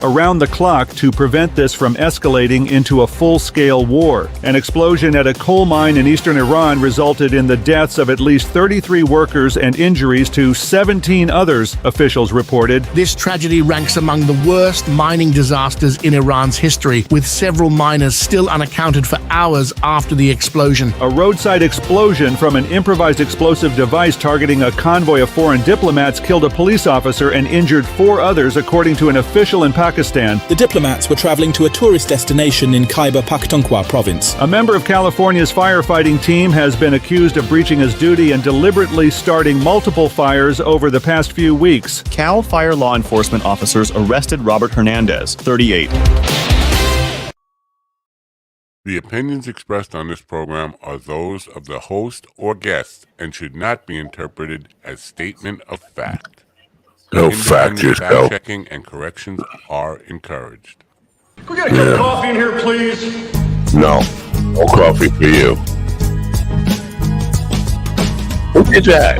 around the clock to prevent this from escalating into a full-scale war. An explosion at a coal mine in eastern Iran resulted in the deaths of at least 33 workers and injuries to 17 others, officials reported. This tragedy ranks among the worst mining disasters in Iran's history, with several miners still unaccounted for hours after the explosion. A roadside explosion from an improvised explosive device targeting a convoy of foreign diplomats killed a police officer and injured 4 others, according to an official in Pakistan. The diplomats were traveling to a tourist destination in Khyber Pakhtunkhwa province. A member of California's firefighting team has been accused of breaching his duty and deliberately starting multiple fires over the past few weeks. Cal Fire law enforcement officers arrested Robert Hernandez, 38. The opinions expressed on this program are those of the host or guest and should not be interpreted as statement of fact. Go fact yourself. Fact-checking and corrections are encouraged. Can we get a cup of coffee in here, please? No. No coffee for you. Who did that?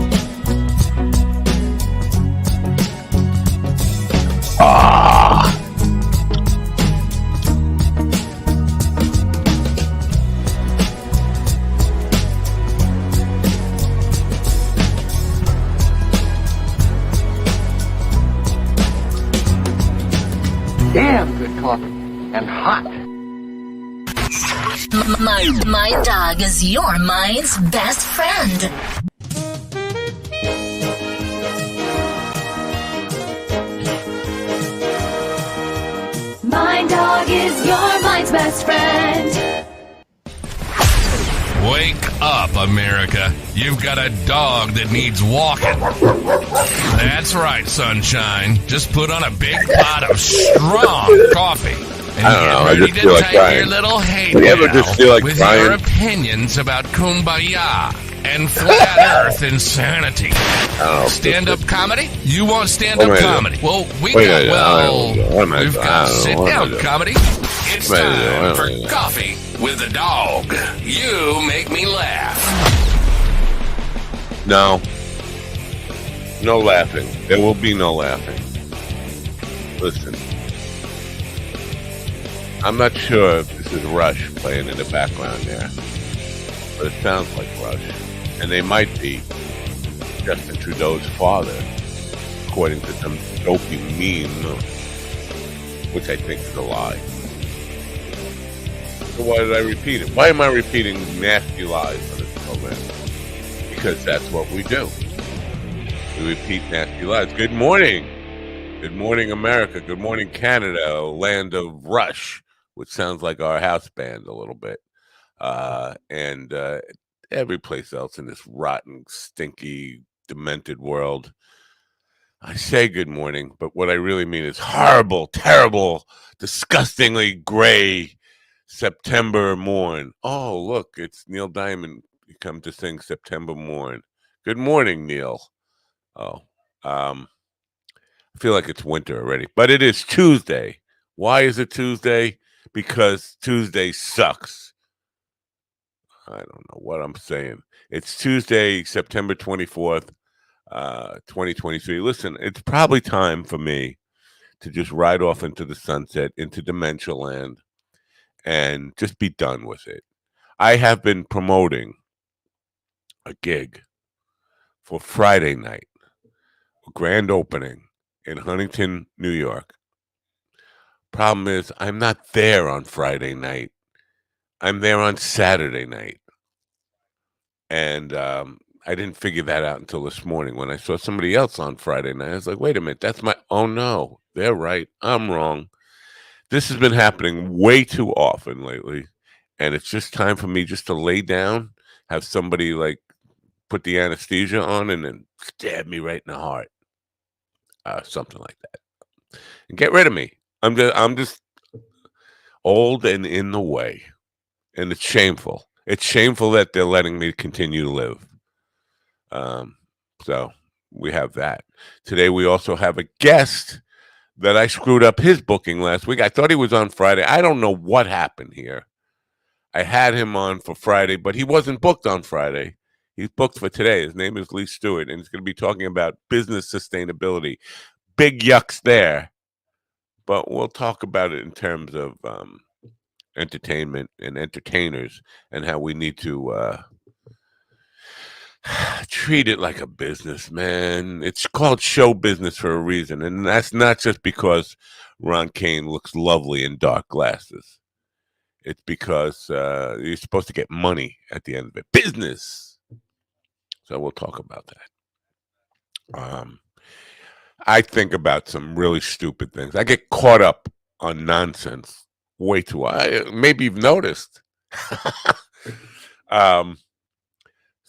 Ah. Damn good coffee. And hot. My dog is your mind's best friend. My dog is your mind's best friend. Wake up, America. You've got a dog that needs walking. That's right, sunshine. Just put on a big pot of strong coffee. And I don't know, I get just ready feel to like take crying. your little hate You ever now just feel like with crying? your opinions about kumbaya and flat earth insanity. Stand-up comedy? You want stand-up comedy? Well, we've got sit-down comedy. It's time for Coffee with the Dog. You make me laugh. No. No laughing. There will be no laughing. Listen. I'm not sure if this is Rush playing in the background there, but it sounds like Rush. And they might be Justin Trudeau's father, according to some dopey meme, which I think is a lie. So why did I repeat it? Why am I repeating nasty lies on this program? Because that's what we do. We repeat nasty lies. Good morning. Good morning, America. Good morning, Canada, land of Rush, which sounds like our house band a little bit. And every place else in this rotten, stinky, demented world. I say good morning, but what I really mean is horrible, terrible, disgustingly gray September morn. Oh, look, it's Neil Diamond. You come to sing September morn. Good morning, Neil. Oh, I feel like it's winter already, but it is Tuesday. Why is it Tuesday? Because Tuesday sucks. I don't know what I'm saying. It's Tuesday, September 24th, 2023. Listen, it's probably time for me to just ride off into the sunset, into dementia land, and just be done with it. I have been promoting a gig for Friday night, a grand opening in Huntington, New York. Problem is, I'm not there on Friday night. I'm there on Saturday night. And I didn't figure that out until this morning when I saw somebody else on Friday night. I was like, wait a minute, that's my... Oh, no, they're right. I'm wrong. This has been happening way too often lately. And it's just time for me just to lay down, have somebody, like, put the anesthesia on and then stab me right in the heart. Something like that. And get rid of me. I'm just old and in the way. And it's shameful. It's shameful that they're letting me continue to live. So we have that. Today we also have a guest that I screwed up his booking last week. I thought he was on Friday. I don't know what happened here. I had him on for Friday, but he wasn't booked on Friday. He's booked for today. His name is Lee Stewart, and he's going to be talking about business sustainability. Big yucks there. but we'll talk about it in terms of entertainment and entertainers and how we need to treat it like a business, man. It's called show business for a reason, and that's not just because Ron Kane looks lovely in dark glasses. It's because you're supposed to get money at the end of it. Business. So we'll talk about that. I think about some really stupid things. I get caught up on nonsense way too. Maybe you've noticed. So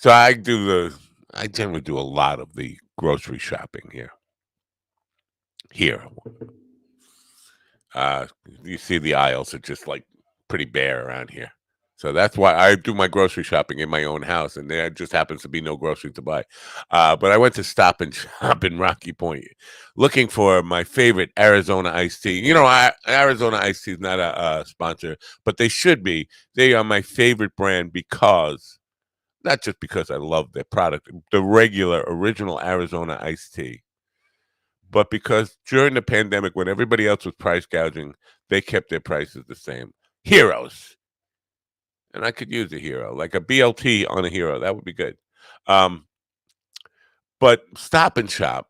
I generally do a lot of the grocery shopping here. You see the aisles are just like pretty bare around here. So that's why I do my grocery shopping in my own house, and there just happens to be no groceries to buy. But I went to Stop and Shop in Rocky Point looking for my favorite Arizona iced tea. You know, Arizona iced tea is not a sponsor, but they should be. They are my favorite brand because, not just because I love their product, the regular original Arizona iced tea, but because during the pandemic, when everybody else was price gouging, they kept their prices the same. Heroes. And I could use a hero, like a BLT on a hero. That would be good. But Stop and Shop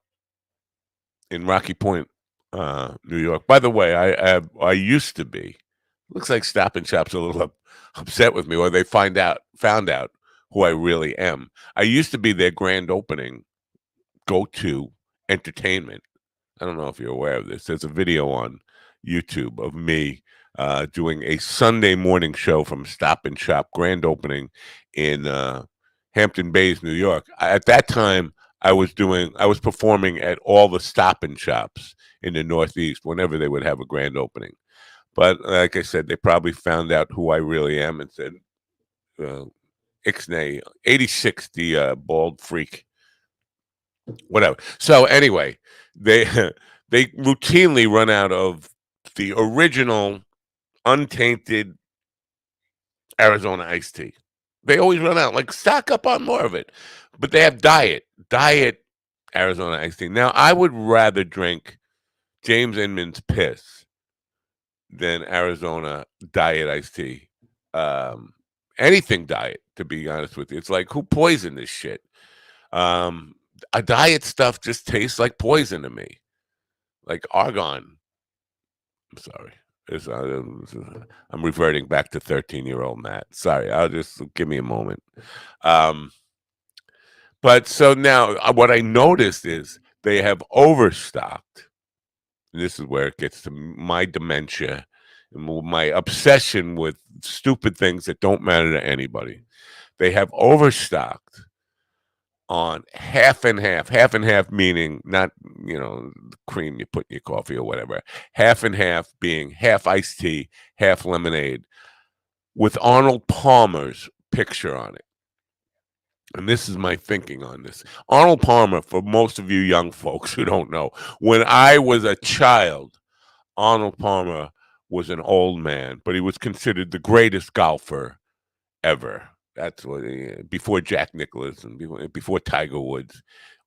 in Rocky Point, New York. By the way, I used to be. Looks like Stop and Shop's a little upset with me, or they found out who I really am. I used to be their grand opening go-to entertainment. I don't know if you're aware of this. There's a video on YouTube of me doing a Sunday morning show from Stop and Shop grand opening in Hampton Bays, New York. At that time, I was performing at all the Stop and Shops in the Northeast whenever they would have a grand opening. But like I said, they probably found out who I really am and said, Ixnay, 86, the bald freak. Whatever. So anyway, they routinely run out of the original untainted Arizona iced tea. They always run out. Like, stock up on more of it. But they have diet Arizona iced tea. Now, I would rather drink James Inman's piss than Arizona diet iced tea. Anything diet, to be honest with you. It's like, who poisoned this shit? A diet stuff just tastes like poison to me, like argon. I'm sorry. I'm reverting back to 13-year-old Matt. Sorry, I'll just give me a moment. But so now what I noticed is they have overstocked. And this is where it gets to my dementia and my obsession with stupid things that don't matter to anybody. They have overstocked on half and half meaning not, the cream you put in your coffee or whatever. Half and half being half iced tea, half lemonade with Arnold Palmer's picture on it. And this is my thinking on this. Arnold Palmer, for most of you young folks who don't know, when I was a child, Arnold Palmer was an old man, but he was considered the greatest golfer ever. That's what before Jack Nicklaus and before Tiger Woods,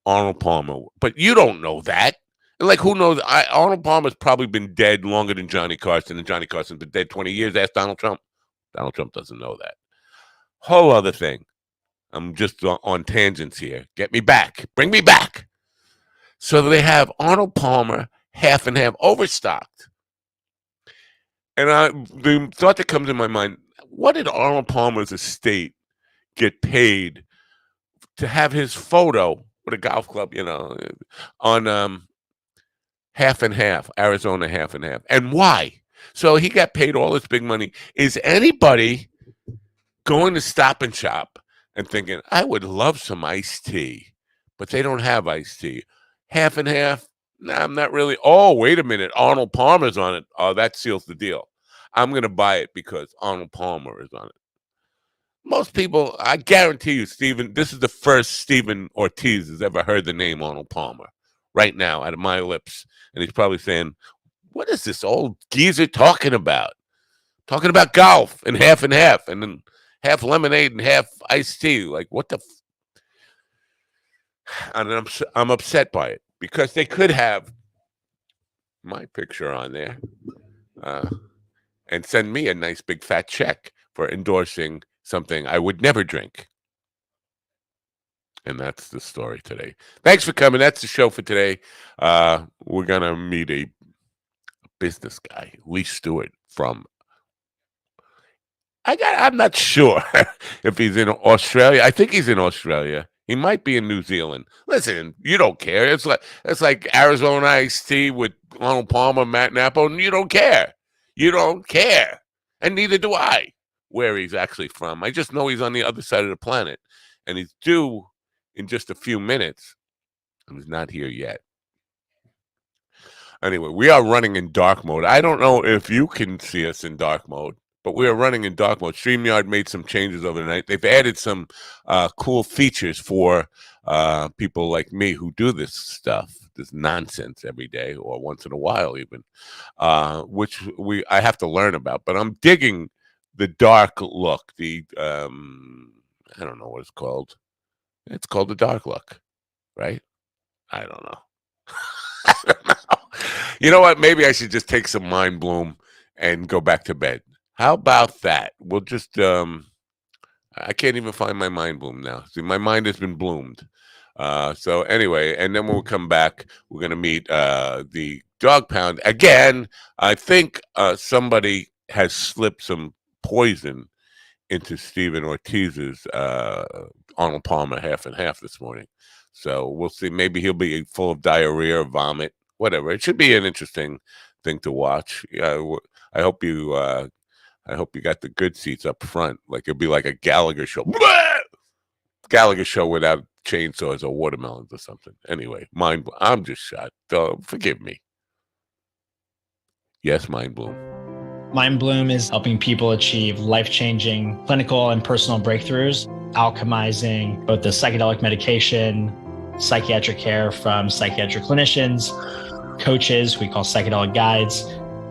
Arnold Palmer. But you don't know that. Like, who knows? Arnold Palmer's probably been dead longer than Johnny Carson, and Johnny Carson's been dead 20 years. Ask Donald Trump. Donald Trump doesn't know that. Whole other thing. I'm just on tangents here. Get me back. Bring me back. So they have Arnold Palmer half and half overstocked. And the thought that comes in my mind, what did Arnold Palmer's estate get paid to have his photo with a golf club, on half and half, Arizona half and half? And why? So he got paid all this big money. Is anybody going to Stop and Shop and thinking, I would love some iced tea, but they don't have iced tea? Half and half? Nah, I'm not really. Oh, wait a minute. Arnold Palmer's on it. Oh, that seals the deal. I'm going to buy it because Arnold Palmer is on it. Most people, I guarantee you, Stephen, this is the first Stephen Ortiz has ever heard the name Arnold Palmer right now out of my lips. And he's probably saying, what is this old geezer talking about? Talking about golf and half, and then half lemonade and half iced tea. Like, what the? And I'm upset by it because they could have my picture on there, and send me a nice big fat check for endorsing something I would never drink. And that's the story today. Thanks for coming. That's the show for today. We're going to meet a business guy, Lee Stewart from... I'm not sure if he's in Australia. I think he's in Australia. He might be in New Zealand. Listen, you don't care. It's like Arizona iced tea with Arnold Palmer, Matt Nappo, and you don't care. You don't care. And neither do I, where he's actually from. I just know he's on the other side of the planet. And he's due in just a few minutes. He's not here yet. Anyway, we are running in dark mode. I don't know if you can see us in dark mode, but we are running in dark mode. StreamYard made some changes overnight. They've added some cool features for people like me who do this stuff, this nonsense every day or once in a while even, which I have to learn about. But I'm digging the dark look. I don't know what it's called. It's called the dark look, right? I don't know. I don't know. You know what? Maybe I should just take some Mind Bloom and go back to bed. How about that? We'll just, I can't even find my Mind Bloom now. See, my mind has been bloomed. So anyway, and then when we come back, we're going to meet the Dog Pound. Again, I think somebody has slipped some poison into Stephen Ortiz's Arnold Palmer half and half this morning. So we'll see. Maybe he'll be full of diarrhea or vomit, whatever. It should be an interesting thing to watch. I hope you got the good seats up front. Like it'll be like a Gallagher show. Gallagher show without chainsaws or watermelons or something. Anyway, I'm just shot. Forgive me. Yes, Mind Bloom. Mind Bloom is helping people achieve life-changing clinical and personal breakthroughs, alchemizing both the psychedelic medication, psychiatric care from psychiatric clinicians, coaches, we call psychedelic guides,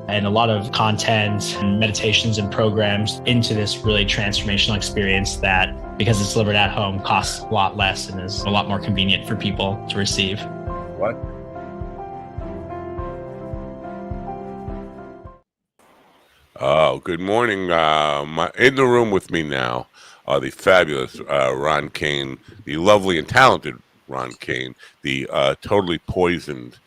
and a lot of content and meditations and programs into this really transformational experience that, because it's delivered at home, costs a lot less and is a lot more convenient for people to receive. What? Oh, good morning. In the room with me now are the fabulous Ron Kane, the lovely and talented Ron Kane, the totally poisoned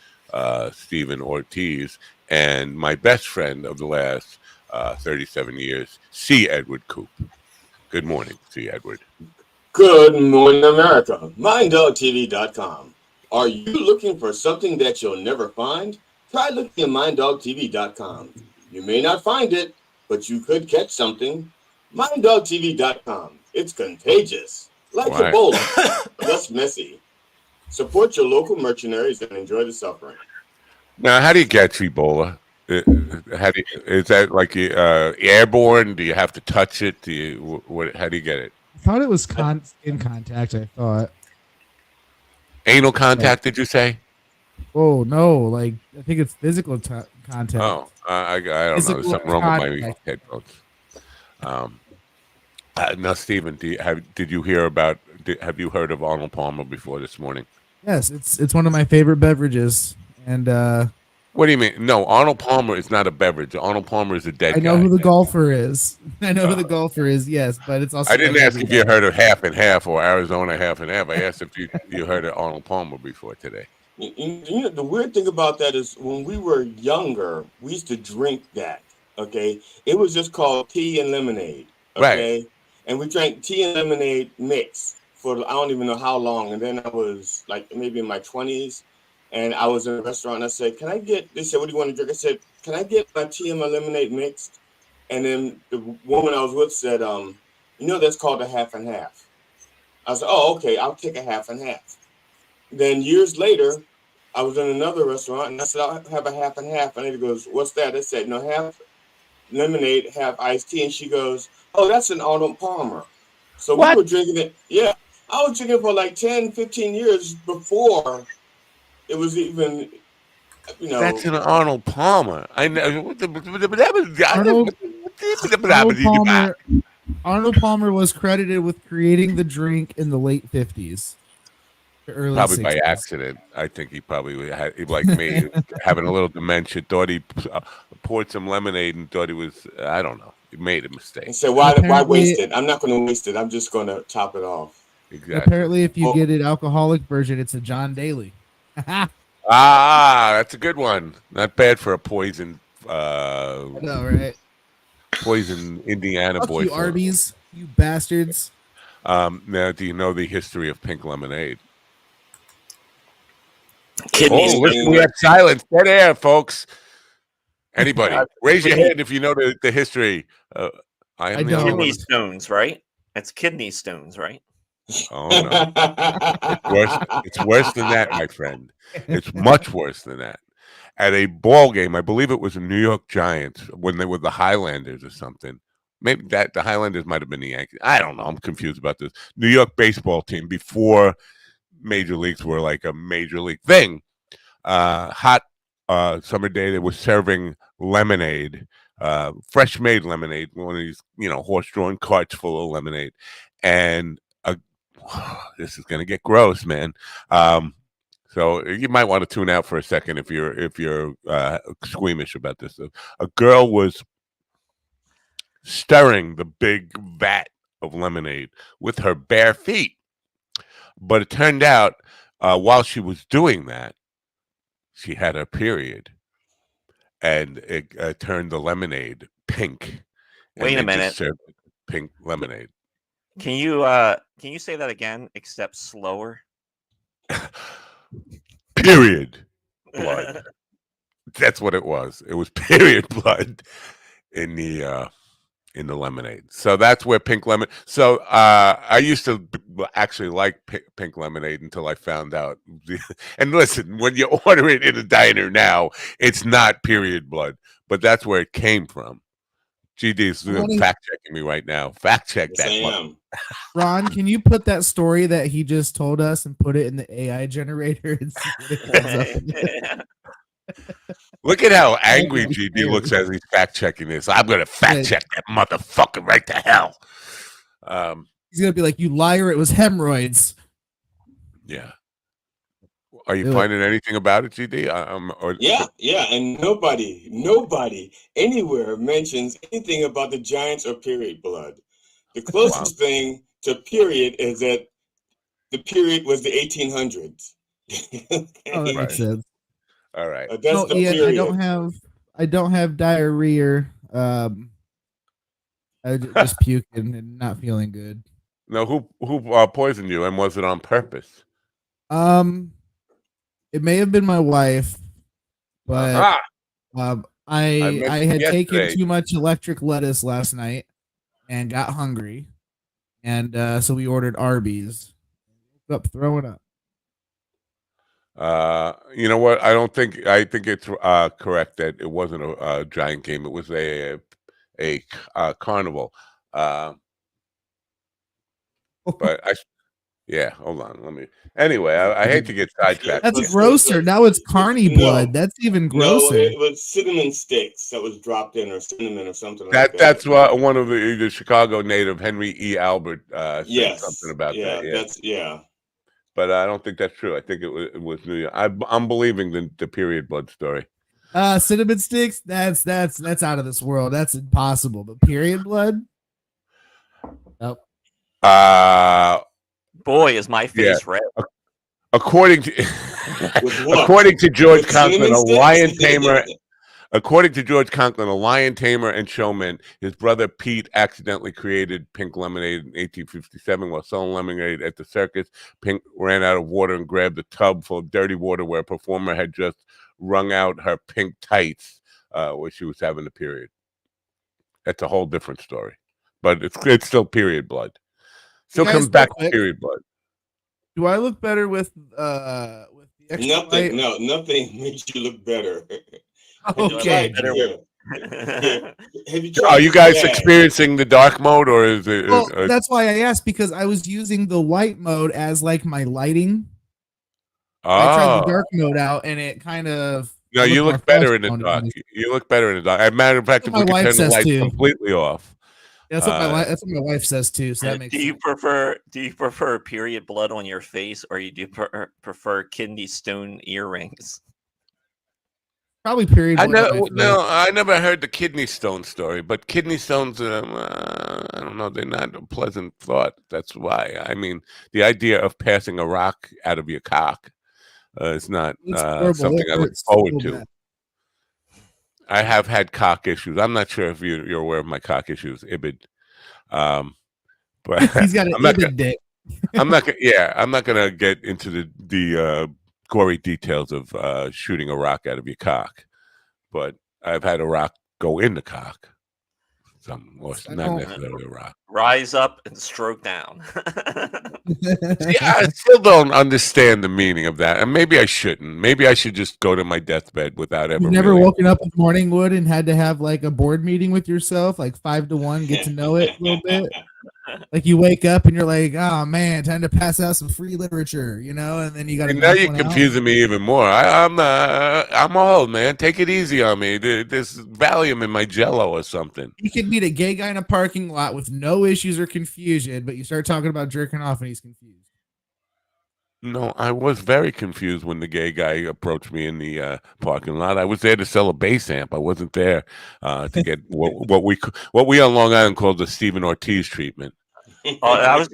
Stephen Ortiz, and my best friend of the last 37 years, C. Edward Coop. Good morning, C. Edward. Good morning, America. MindDogTV.com. Are you looking for something that you'll never find? Try looking at MindDogTV.com. You may not find it, but you could catch something. MindDogTV.com. It's contagious. Like Ebola, less messy. Support your local mercenaries and enjoy the suffering. Now, how do you get Ebola? Is that like airborne? Do you have to touch it? How do you get it? I thought it was in contact. I thought anal contact. Did you say? Oh no! I think it's physical contact. Oh, I don't know. There's something wrong with my headphones. Now, Stephen, did you hear about? Have you heard of Arnold Palmer before this morning? Yes, it's one of my favorite beverages. And what do you mean? No, Arnold Palmer is not a beverage. Arnold Palmer is a dead guy. I know who the golfer is. I know who the golfer is. Yes, but it's also. I didn't ask if you heard of half and half or Arizona half and half. I asked if you heard of Arnold Palmer before today. You know, the weird thing about that is when we were younger, we used to drink that. Okay, it was just called tea and lemonade. Okay, right. And we drank tea and lemonade mix for I don't even know how long. And then I was like maybe in my 20s. And I was in a restaurant and I said, they said, what do you want to drink? I said, can I get my tea and my lemonade mixed? And then the woman I was with said, that's called a half and half. I said, oh, okay, I'll take a half and half. Then years later, I was in another restaurant and I said, I'll have a half and half. And he goes, what's that? I said, no, half lemonade, half iced tea. And she goes, oh, that's an Arnold Palmer. So we were drinking it. Yeah, I was drinking it for like 10, 15 years before it was even, That's an Arnold Palmer. I know. Arnold Palmer was credited with creating the drink in the late 50s. Early Probably by 60s. accident. I think he probably had, like me, having a little dementia, thought he poured some lemonade and thought he was, I don't know. He made a mistake. And said, why waste it? I'm not going to waste it. I'm just going to top it off. Exactly. Apparently, if you get an alcoholic version, it's a John Daly. That's a good one. Not bad for a poison. I know, right? Poison Indiana Fuck boy. you, Arby's, you bastards. Now, do you know the history of pink lemonade? Listen, we have silence. Dead air, folks. Anybody, raise your hand if you know the history. I don't. Kidney stones, right? It's kidney stones, right? Oh no, it's worse than that, my friend. It's much worse than that. At a ball game, I believe it was the New York Giants when they were the Highlanders or something. Maybe the Highlanders might have been the Yankees. I don't know. I'm confused about this. New York baseball team before major leagues were like a major league thing. Hot summer day, they were serving lemonade, fresh made lemonade, one of these, horse-drawn carts full of lemonade. And this is going to get gross, man. So you might want to tune out for a second if you're squeamish about this. A girl was stirring the big vat of lemonade with her bare feet, but it turned out while she was doing that, she had her period, and it turned the lemonade pink. Wait a minute. Served pink lemonade. Can you say that again, except slower? Period blood. That's what it was. It was period blood in the lemonade. So that's where pink lemon. So I used to actually like pink lemonade until I found out. And listen, when you order it in a diner now, it's not period blood, but that's where it came from. GD's fact checking me right now. Fact check that. One. Ron, can you put that story that he just told us and put it in the AI generator and see what it comes up? Look at how angry GD looks as he's fact checking this. I'm going to fact check that motherfucker right to hell. He's going to be like, you liar, it was hemorrhoids. Yeah. Are you finding anything about it, GD? Yeah, and nobody anywhere mentions anything about the Giants or period blood. The closest thing to period is that the period was the 1800s. Oh, that makes sense. All right. That's the period. I don't have diarrhea. I just puking and not feeling good. No, who poisoned you, and was it on purpose? It may have been my wife, but I had taken too much electric lettuce last night and got hungry, and so we ordered Arby's. Woke up throwing up. You know what? I think it's correct that it wasn't a giant game. It was a carnival. But yeah, hold on. Let me. Anyway, I hate to get sidetracked. That's grosser. Now it's carny blood. That's even grosser. No, it was cinnamon sticks that was dropped in, or cinnamon, or something like that. That's what one of the Chicago native Henry E. Albert said something about that. Yeah, but I don't think that's true. I think it was New York. I'm believing the period blood story. Cinnamon sticks. That's out of this world. That's impossible. But period blood. Nope. Boy, is my face red. According to George Conklin, a lion tamer. According to George Conklin, a lion tamer and showman, his brother Pete accidentally created pink lemonade in 1857 while selling lemonade at the circus. Pink ran out of water and grabbed a tub full of dirty water where a performer had just wrung out her pink tights where she was having a period. That's a whole different story, but it's still period blood. Still comes back to period blood. Do I look better with the extra nothing? No, nothing makes you look better. Okay. Are you guys experiencing the dark mode, or is it? Well, that's why I asked, because I was using the white mode as like my lighting. I tried the dark mode out, and it kind of. No, you look better in the dark. You look better in the dark. As a matter of fact, if we could turn the lights completely off, That's what my wife says too. So that makes do you sense. prefer period blood on your face, or do you prefer kidney stone earrings? Probably period blood on my face. No, I never heard the kidney stone story, but kidney stones, I don't know, they're not a pleasant thought. That's why. I mean, the idea of passing a rock out of your cock is not something I look forward to. I have had cock issues. I'm not sure if you're aware of my cock issues, Ibid. But he's got an Ibid dick. I'm not gonna get into the gory details of shooting a rock out of your cock, but I've had a rock go in the cock. Not necessarily a rock. Rise up and stroke down. See, I still don't understand the meaning of that, and maybe I shouldn't. Maybe I should just go to my deathbed without ever. You've never woken up in the morning, Wood, and had to have like a board meeting with yourself, like 5 to 1, get to know it a little bit. Like you wake up and you're like, oh man, time to pass out some free literature, and then you got to. Now you're confusing me even more. I'm old, man. Take it easy on me. There's Valium in my Jello or something. You could meet a gay guy in a parking lot with no issues or confusion, but you start talking about jerking off and he's confused. No, I was very confused when the gay guy approached me in the parking lot. I was there to sell a bass amp. I wasn't there to get what we on Long Island called the Stephen Ortiz treatment. I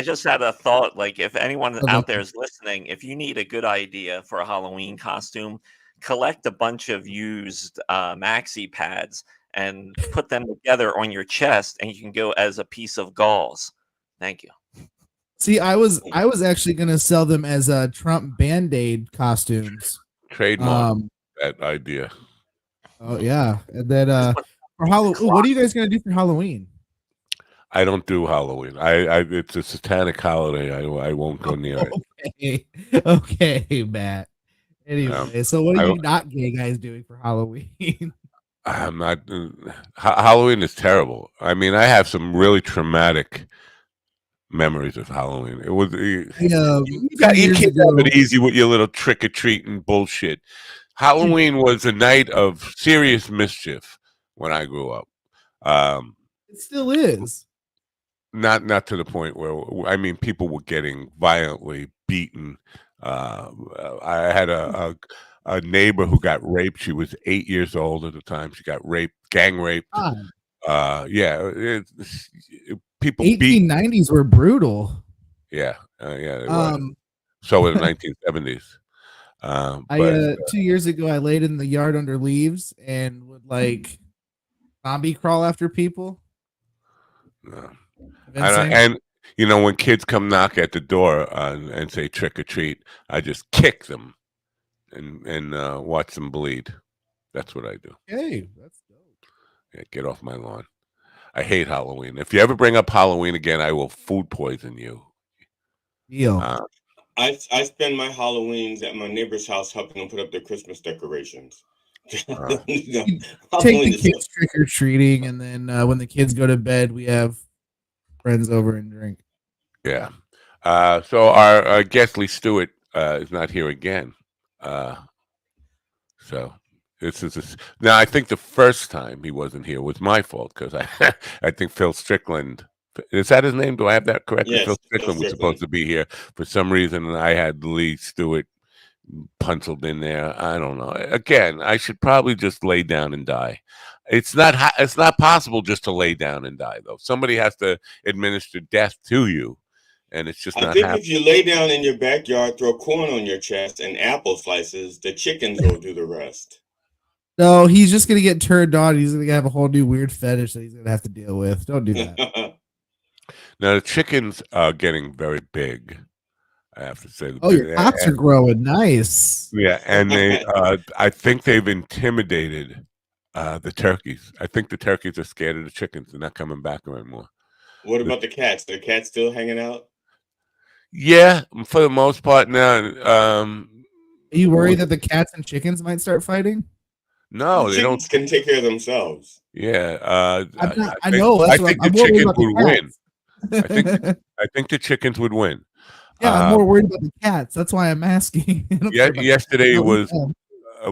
just had a thought. Like, if anyone out there is listening, if you need a good idea for a Halloween costume, collect a bunch of used maxi pads and put them together on your chest, and you can go as a piece of gauze. Thank you. See, I was actually gonna sell them as Trump Band-Aid costumes. Trademark that idea. Oh yeah, and then for Halloween, what are you guys gonna do for Halloween? I don't do Halloween. It's a satanic holiday. I won't go near it. Okay, Matt. Anyway, so what are you not gay guys doing for Halloween? I'm not. Halloween is terrible. I mean, I have some really traumatic memories of Halloween. It was you can't have it easy with your little trick-or-treating bullshit. Halloween was a night of serious mischief when I grew up. It still is. Not to the point where, I mean, people were getting violently beaten. I had a neighbor who got raped. She was 8 years old at the time. She got raped, gang raped. People 1890s were brutal. Yeah, they were. So were the 1970s. 2 years ago, I laid in the yard under leaves and would like zombie crawl after people. And when kids come knock at the door and say trick or treat, I just kick them and watch them bleed. That's what I do. Hey, that's dope. Yeah, get off my lawn. I hate Halloween. If you ever bring up Halloween again, I will food poison you. Deal. I spend my Halloweens at my neighbor's house helping them put up their Christmas decorations. Take the kids trick or treating, and then when the kids go to bed, we have friends over and drink. Yeah. So our guest Lee Stewart is not here again. So this is now. I think the first time he wasn't here was my fault because I think Phil Strickland. Is that his name? Do I have that correctly? Yes, Phil Strickland was supposed to be here for some reason, and I had Lee Stewart penciled in there. I don't know. Again, I should probably just lay down and die. It's not possible just to lay down and die, though. Somebody has to administer death to you, and it's just not happening. I think if you lay down in your backyard, throw corn on your chest and apple slices, the chickens will do the rest. No, he's just gonna get turned on. He's gonna have a whole new weird fetish that he's gonna have to deal with. Don't do that. Now the chickens are getting very big. I have to say. Oh, your cocks are growing nice. Yeah, and they. I think they've intimidated the turkeys. I think the turkeys are scared of the chickens. They're not coming back anymore. What about the cats? Are the cats still hanging out? Yeah, for the most part now. Are you worried that the cats and chickens might start fighting? No, they don't. Can take care of themselves. Yeah, I know. I think the chickens would win. I think the chickens would win. Yeah, I'm more worried about the cats. That's why I'm asking. Yesterday was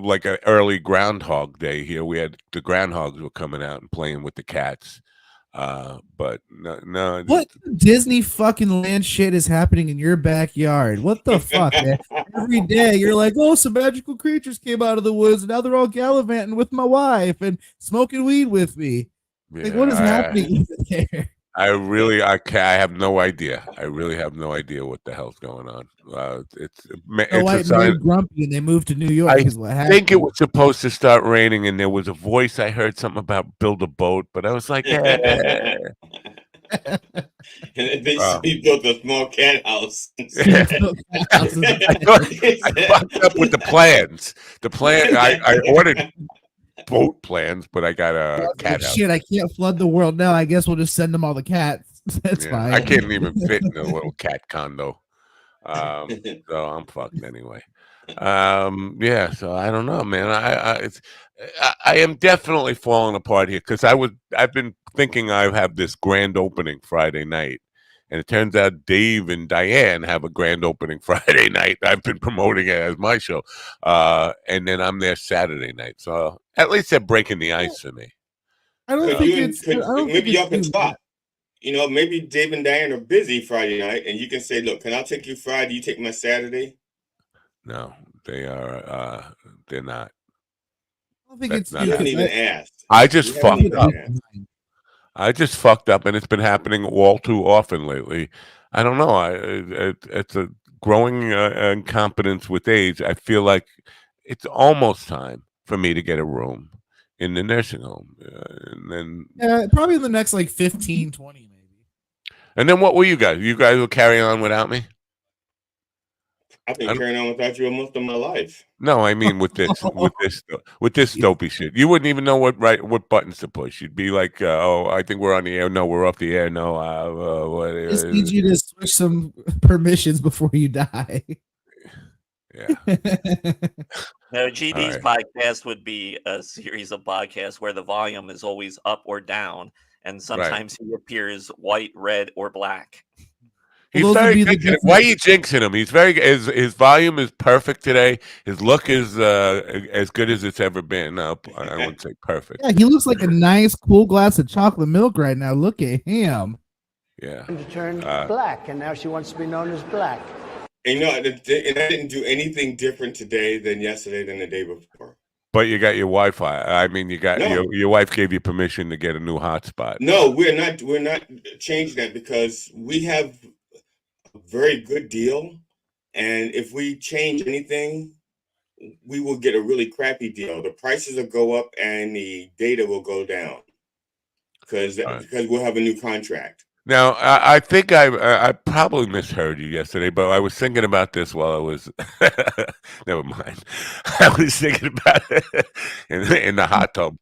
like an early Groundhog Day here. We had the groundhogs were coming out and playing with the cats. But no. What Disney fucking land shit is happening in your backyard? What the fuck, man? Every day you're like, oh, some magical creatures came out of the woods, and now they're all gallivanting with my wife and smoking weed with me. Like, what is happening there? I have no idea. I really have no idea what the hell's going on. It's white man grumpy, and they moved to New York. Is what happened. I think it was supposed to start raining, and there was a voice. I heard something about build a boat, but I was like, And they built a small cat house. I fucked up with the plans. I ordered boat plans, but I got a cat house. Shit, I can't flood the world now. I guess we'll just send them all the cats. That's fine. I can't even fit in a little cat condo. So I'm fucked anyway. So I don't know, man. I am definitely falling apart here because I've been thinking I have this grand opening Friday night, and it turns out Dave and Diane have a grand opening Friday night. I've been promoting it as my show, and then I'm there Saturday night. So at least they're breaking the ice for me. I don't think it's. Maybe y'all can swap. You know, maybe Dave and Diane are busy Friday night, and you can say, "Look, can I take you Friday? You take my Saturday." No, they are. They're not. I don't think it's. You haven't even asked. I just fucked up. I just fucked up, and it's been happening all too often lately. I don't know. It's a growing incompetence with age. I feel like it's almost time for me to get a room in the nursing home, and then probably in the next like 15, 20 maybe. And then what will you guys? You guys will carry on without me? I've been carrying on without you most of my life. No, I mean with this dopey shit. You wouldn't even know what buttons to push. You'd be like, "Oh, I think we're on the air. No, we're off the air. No, I just need you to switch some permissions before you die." Yeah. No, GD's podcast would be a series of podcasts where the volume is always up or down, and sometimes he appears white, red, or black. He's very good. Why are you jinxing him? He's very his volume is perfect today. His look is as good as it's ever been. No, I wouldn't say perfect. Yeah, he looks like a nice, cool glass of chocolate milk right now. Look at him. Yeah. To turn black, and now she wants to be known as Black. And you know, and I didn't do anything different today than yesterday than the day before. But you got your Wi-Fi. I mean, you got your wife gave you permission to get a new hotspot. No, we're not changing that because we have a very good deal, and if we change anything, we will get a really crappy deal. The prices will go up and the data will go down because we'll have a new contract. Now, I think I probably misheard you yesterday, but I was thinking about this while I was. Never mind. I was thinking about it in the hot tub.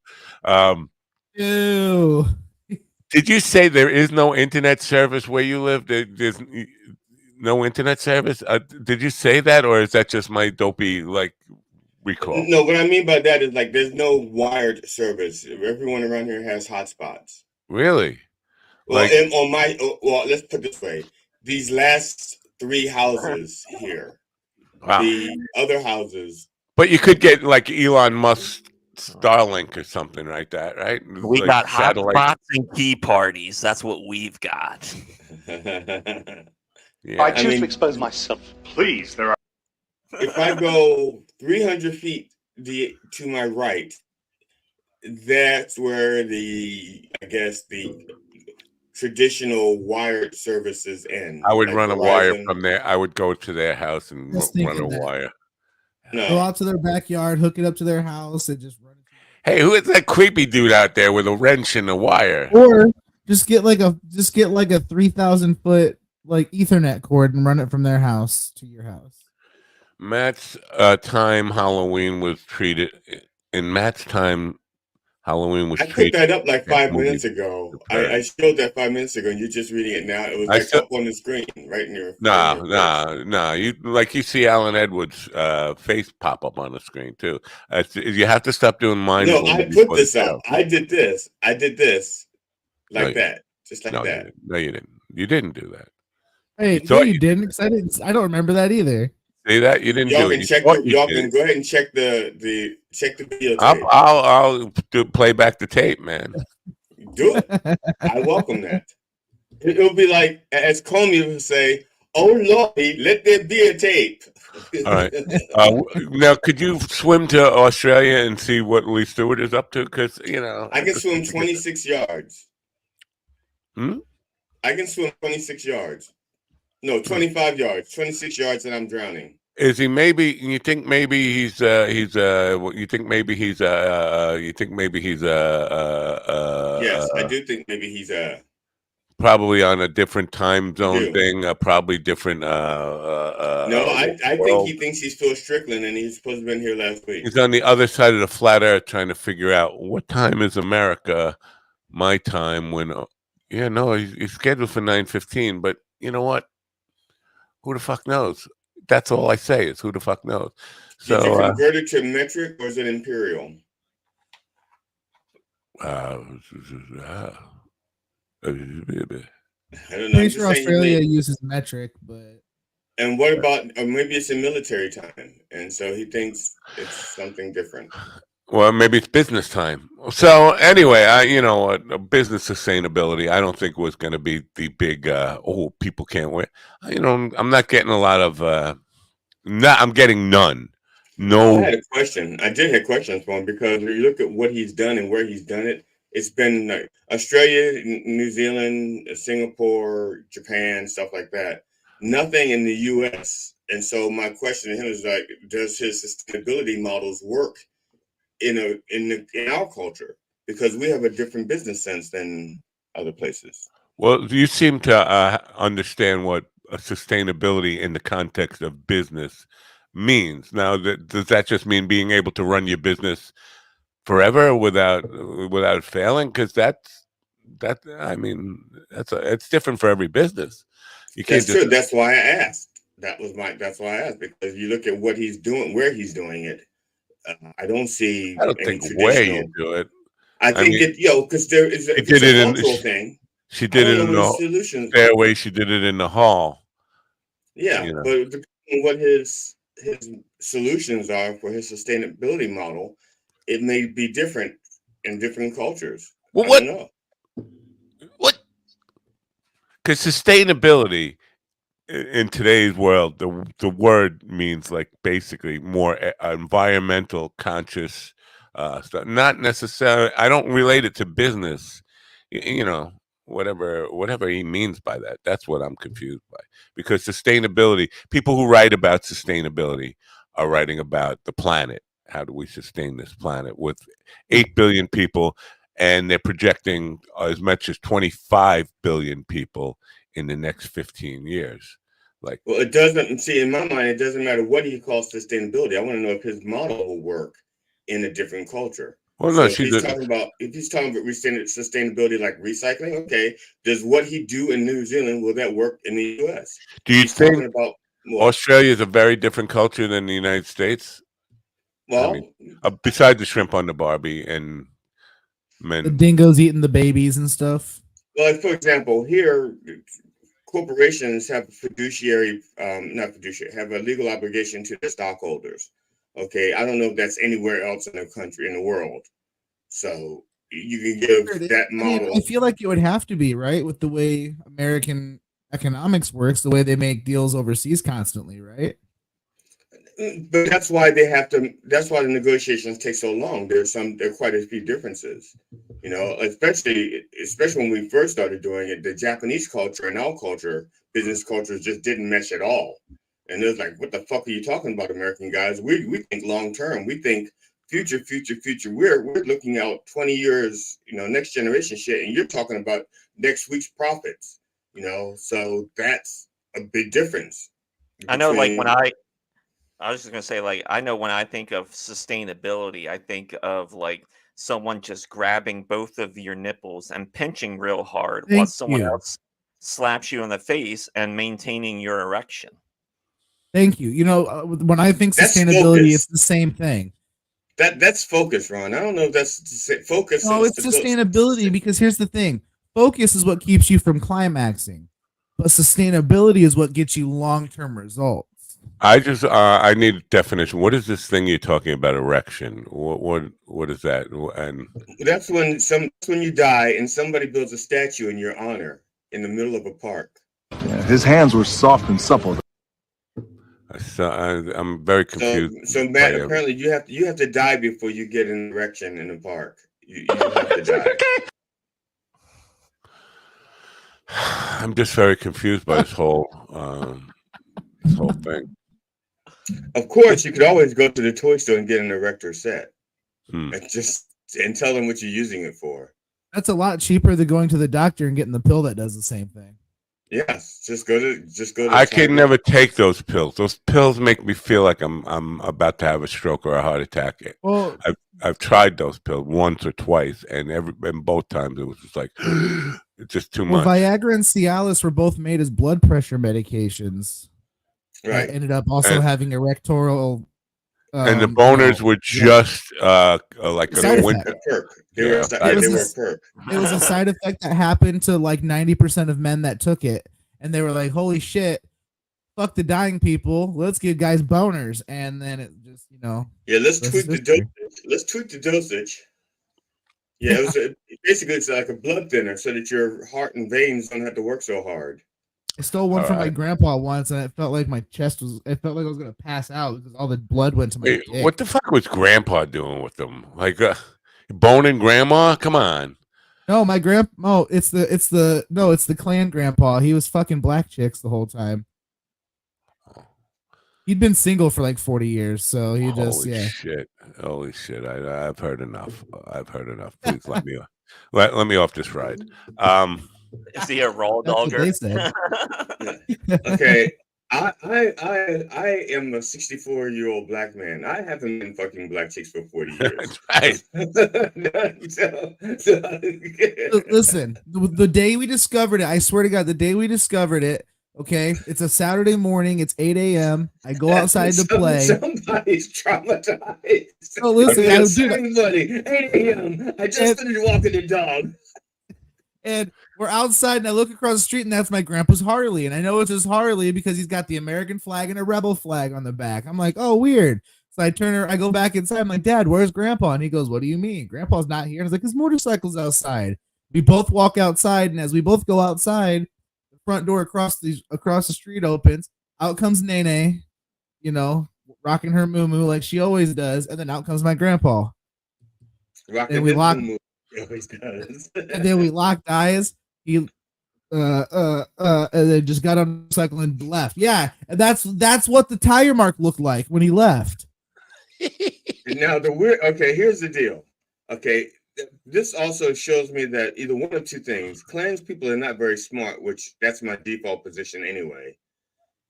Ew. Did you say there is no internet service where you live? There's no internet service? Did you say that, or is that just my dopey recall? No, what I mean by that is there's no wired service. Everyone around here has hotspots. Really? Well, let's put it this way: these last 3 houses here, the other houses. But you could get Elon Musk Starlink or something like that, right? We got hotspots and key parties. That's what we've got. Yeah. I choose to expose myself. Please, there are. If I go 300 feet to my right, that's where the traditional wired services end. I would run a wire from there. I would go to their house and run a wire. No. Go out to their backyard, hook it up to their house, and just run it. Hey, who is that creepy dude out there with a wrench and a wire? Or just get like a 3,000 foot Ethernet cord and run it from their house to your house. Matt's time Halloween was treated. In Matt's time, Halloween was treated. I put that up 5 minutes ago. I showed that 5 minutes ago, and you're just reading it now. It was up on the screen, right in your. Nah. You see Alan Edwards' face pop up on the screen too. You have to stop doing mine. No, I put this out. I did this that, just like that. No, you didn't. You didn't do that. Hey, you didn't. Because I don't remember that either. See that you didn't do it. Y'all can go ahead and check the videotape. I'll play back the tape, man. Do it. I welcome that. It'll be like, as Comey would say, "Oh Lordy, let there be a tape." All right. Now, could you swim to Australia and see what Lee Stewart is up to? Because I can swim 26 yards. Hmm? I can swim 26 yards. No, 25 yards. 26 yards, and I'm drowning. Is he maybe? You think maybe he's you think maybe he's Yes, I do think maybe he's probably on a different time zone thing, probably different. No, I think he thinks he's Phil Strickland, and he's supposed to have been here last week. He's on the other side of the flat earth trying to figure out what time is America, my time. When he's scheduled for 9:15, but you know what? Who the fuck knows? That's all I say is who the fuck knows. So, did you convert it to metric or is it imperial? I don't know. Pretty sure Australia uses metric, but. And what about maybe it's in military time, and so he thinks it's something different. Well, maybe it's business time. So anyway, business sustainability, I don't think was going to be the big. People can't win. I'm not getting a lot of. I'm getting none. No. I had a question. I did have questions for him because when you look at what he's done and where he's done it, it's been like Australia, New Zealand, Singapore, Japan, stuff like that. Nothing in the U.S. And so my question to him is like, does his sustainability models work in our culture? Because we have a different business sense than other places. Well, you seem to understand what sustainability in the context of business means. Now, does that just mean being able to run your business forever without failing? Because it's different for every business. You can't. That's true. That's why I asked. That's why I asked, because you look at what he's doing, where he's doing it. I don't think where you do it. I think because there is a cultural thing. She did it in the stairway. She did it in the hall. Yeah, but depending on what his solutions are for his sustainability model, it may be different in different cultures. Well, I don't know. What? Because sustainability in today's world, the word means like basically more environmental conscious stuff. Not necessarily. I don't relate it to business. Whatever he means by that. That's what I'm confused by. Because sustainability, people who write about sustainability are writing about the planet. How do we sustain this planet with 8 billion people, and they're projecting as much as 25 billion people in the next 15 years. Well, it doesn't. See, in my mind, it doesn't matter what he calls sustainability. I want to know if his model will work in a different culture. Well, so no, if he's talking about sustainability like recycling, okay, does what he do in New Zealand, will that work in the U.S.? Do you think Australia is a very different culture than the United States? Well, besides the shrimp on the Barbie and men, the dingoes eating the babies and stuff. Well, for example, here corporations have have a legal obligation to their stockholders. Okay, I don't know if that's anywhere else in the country, in the world. So you can give that model. I feel like it would have to be, right, with the way American economics works, the way they make deals overseas constantly, right? But that's why that's why the negotiations take so long. There are quite a few differences, especially when we first started doing it. The Japanese culture and our culture, business cultures, just didn't mesh at all. And it was like, what the fuck are you talking about, American guys? We think long term. We think future. We're looking out 20 years, next generation shit, and you're talking about next week's profits. So that's a big difference. I know, I was just gonna say, I know when I think of sustainability, I think of someone just grabbing both of your nipples and pinching real hard while someone else slaps you in the face and maintaining your erection. Thank you. When I think sustainability, it's the same thing. That's focus, Ron. I don't know if that's focus. No, it's sustainability, because here's the thing. Focus is what keeps you from climaxing, but sustainability is what gets you long-term results. I need a definition. What is this thing you're talking about? Erection. What is that? And that's when you die and somebody builds a statue in your honor in the middle of a park. Yeah, his hands were soft and supple. So I'm very confused. So Matt, apparently you have to die before you get an erection in the park. You have to die. I'm just very confused by this whole thing. Of course, you could always go to the toy store and get an erector set, and tell them what you're using it for. That's a lot cheaper than going to the doctor and getting the pill that does the same thing. Yes, just go to. I can never take those pills. Those pills make me feel like I'm about to have a stroke or a heart attack. Well, I've tried those pills once or twice, and both times it was just like it's just too much. Viagra and Cialis were both made as blood pressure medications. Right. Ended up also having erectoral. And the boners were just like a winter perk. They were a perk. It was a side effect that happened to like 90% of men that took it, and they were like, "Holy shit, fuck the dying people, let's give guys boners." And then it just, let's tweak the dosage. Let's tweak the dosage. Yeah, basically it's like a blood thinner, so that your heart and veins don't have to work so hard. I stole one from my grandpa once, and it felt like my chest was. It felt like I was gonna pass out because all the blood went to my dick. What the fuck was Grandpa doing with them? Like boning Grandma? Come on. No, my grandpa. Oh, it's the clan grandpa. He was fucking black chicks the whole time. He'd been single for like 40 years, so he Holy shit! I've heard enough. Please let me off this ride. Is he a raw dogger? Okay, I am a 64-year-old black man. I haven't been fucking black chicks for 40 years. Right. Listen, the day we discovered it, I swear to God, the day we discovered it. Okay, it's a Saturday morning. It's 8 a.m. I go outside to play. Somebody's traumatized. Oh, listen, everybody, 8 a.m. I just finished walking the dog. And we're outside, and I look across the street, and that's my grandpa's Harley. And I know it's his Harley because he's got the American flag and a rebel flag on the back. I'm like, oh, weird. So I go back inside. I'm like, Dad, where's Grandpa? And he goes, what do you mean? Grandpa's not here. And I was like, his motorcycle's outside. We both walk outside, and as we both go outside, the front door across the street opens. Out comes Nene, rocking her moo-moo like she always does. And then out comes my grandpa. And we lock. He always does. And then we locked eyes. He and then just got on the cycle and left. Yeah, and that's what the tire mark looked like when he left. Now here's the deal. Okay, this also shows me that either one of two things. Klans people are not very smart, which that's my default position anyway.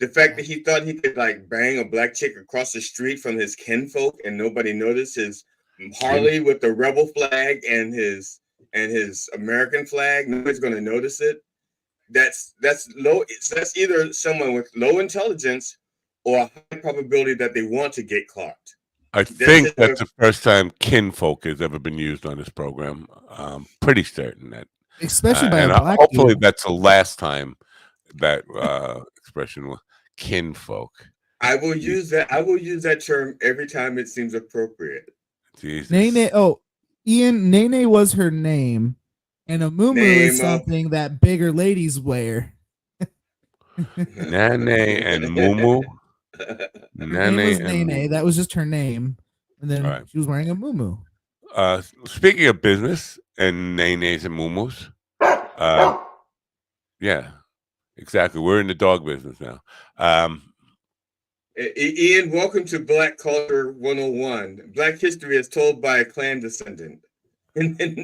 The fact that he thought he could like bang a black chick across the street from his kinfolk and nobody noticed his Harley with the rebel flag and his American flag, nobody's going to notice it. That's low. That's either someone with low intelligence or a high probability that they want to get clocked. I think that's the first time kinfolk has ever been used on this program. Pretty certain that, especially by a black hopefully dude. That's the last time that expression was kinfolk. I will use that term every time it seems appropriate. Jesus. Nene, Ian, Nene was her name, and a muumuu is something that bigger ladies wear. Nene and muumuu. Nene. That was just her name, and then she was wearing a muumuu. Speaking of business and nenes and muumuus, yeah, exactly. We're in the dog business now. Ian, welcome to Black Culture 101. Black history is told by a clan descendant. And then,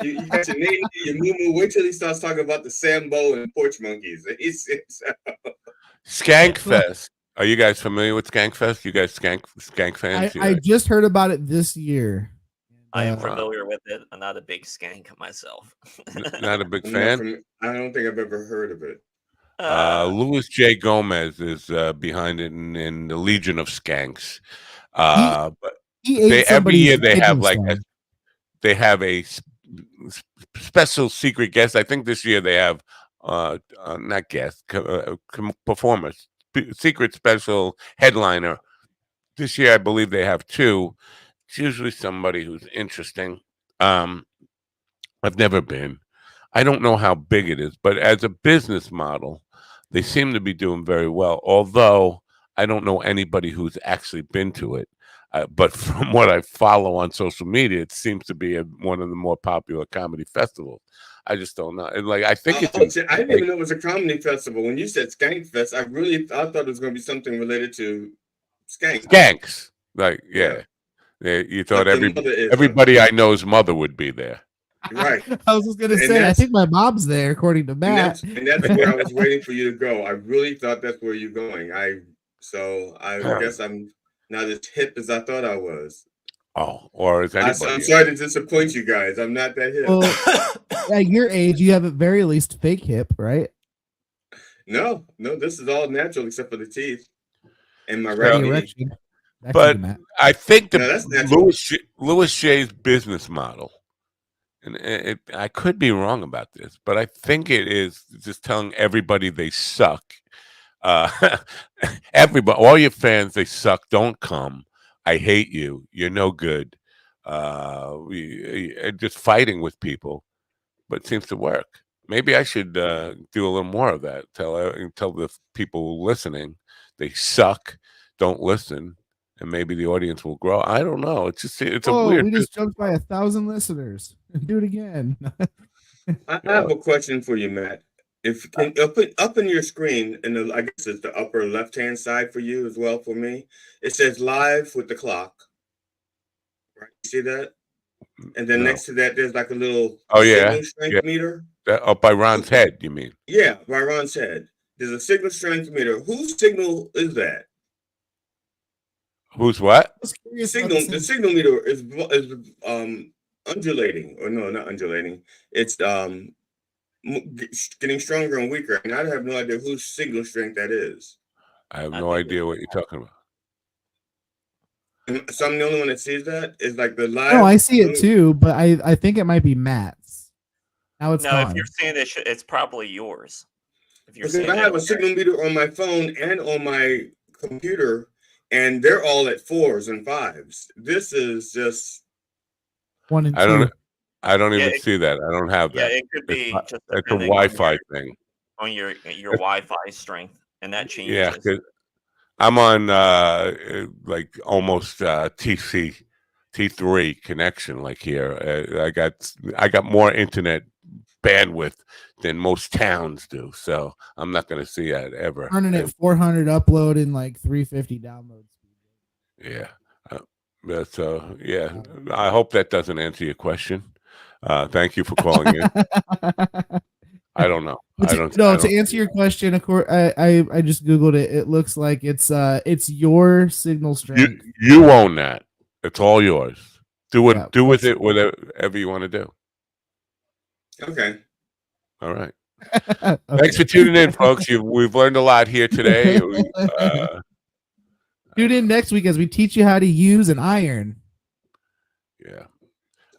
you got your name, your muumuu. Wait till he starts talking about the Sambo and porch monkeys. Skankfest. Are you guys familiar with Skankfest? You guys skank fans? I just heard about it this year. I am familiar with it. I'm not a big skank myself. Not a big fan? I don't think I've ever heard of it. Louis J. Gomez is behind it in the Legion of Skanks. But every year they have a special secret guest. I think this year they have not guests, performers secret special headliner. This year, I believe they have 2. It's usually somebody who's interesting. I've never been. I don't know how big it is, but as a business model, they seem to be doing very well. Although I don't know anybody who's actually been to it. But from what I follow on social media, it seems to be one of the more popular comedy festivals. I just don't know. And I think I didn't even know it was a comedy festival. When you said Skank Fest, I thought it was going to be something related to skanks. Skanks, yeah. You thought everybody I know's mother would be there. Right. I was just gonna say, I think my mom's there, according to Matt. And that's where I was waiting for you to go. I really thought that's where you're going. I guess I'm not as hip as I thought I was. Oh, or is anybody? I'm sorry to disappoint you guys. I'm not that hip. Well, at your age, you have at very least fake hip, right? No, this is all natural except for the teeth and my erection. But I think Louis Shay's business model, and I could be wrong about this, but I think it is just telling everybody they suck. Everybody, all your fans, they suck. Don't come. I hate you. You're no good. Just fighting with people, but it seems to work. Maybe I should do a little more of that. Tell the people listening they suck. Don't listen. And maybe the audience will grow. I don't know. It's a weird. We just jumped by 1,000 listeners. Do it again. I have a question for you, Matt. If you can up in your screen, and I guess it's the upper left-hand side for you as well for me. It says live with the clock. Right? You see that? And then next to that, there's like a little signal strength meter. Up by Ron's head, you mean? Yeah, by Ron's head. There's a signal strength meter. Whose signal is that? Who's what? The signal meter is undulating, or no, not undulating. It's getting stronger and weaker, and I have no idea whose signal strength that is. I have no idea what you're talking about. So I'm the only one that sees that. Is like the live. No, I see it too, but I think it might be Matt's. Now it's gone. If you're seeing it, it's probably yours. If you're I have a signal meter on my phone and on my computer. And they're all at 4s and 5s. This is just 1 and 2. I don't even see that. I don't have that. Yeah, it could be it's a Wi-Fi thing. On your Wi-Fi strength, and that changes. Yeah, I'm on almost T3 connection. Here, I got more internet bandwidth than most towns do, so I'm not going to see that ever. Running at 400 upload and 350 downloads. Yeah, I hope that doesn't answer your question. Thank you for calling in. I don't know. To answer your question, of course, I just googled it. It looks like it's your signal strength. You own that. It's all yours. Do with it whatever you want to do. Okay. All right. Okay. Thanks for tuning in, folks. We've learned a lot here today. Tune in next week as we teach you how to use an iron. Yeah.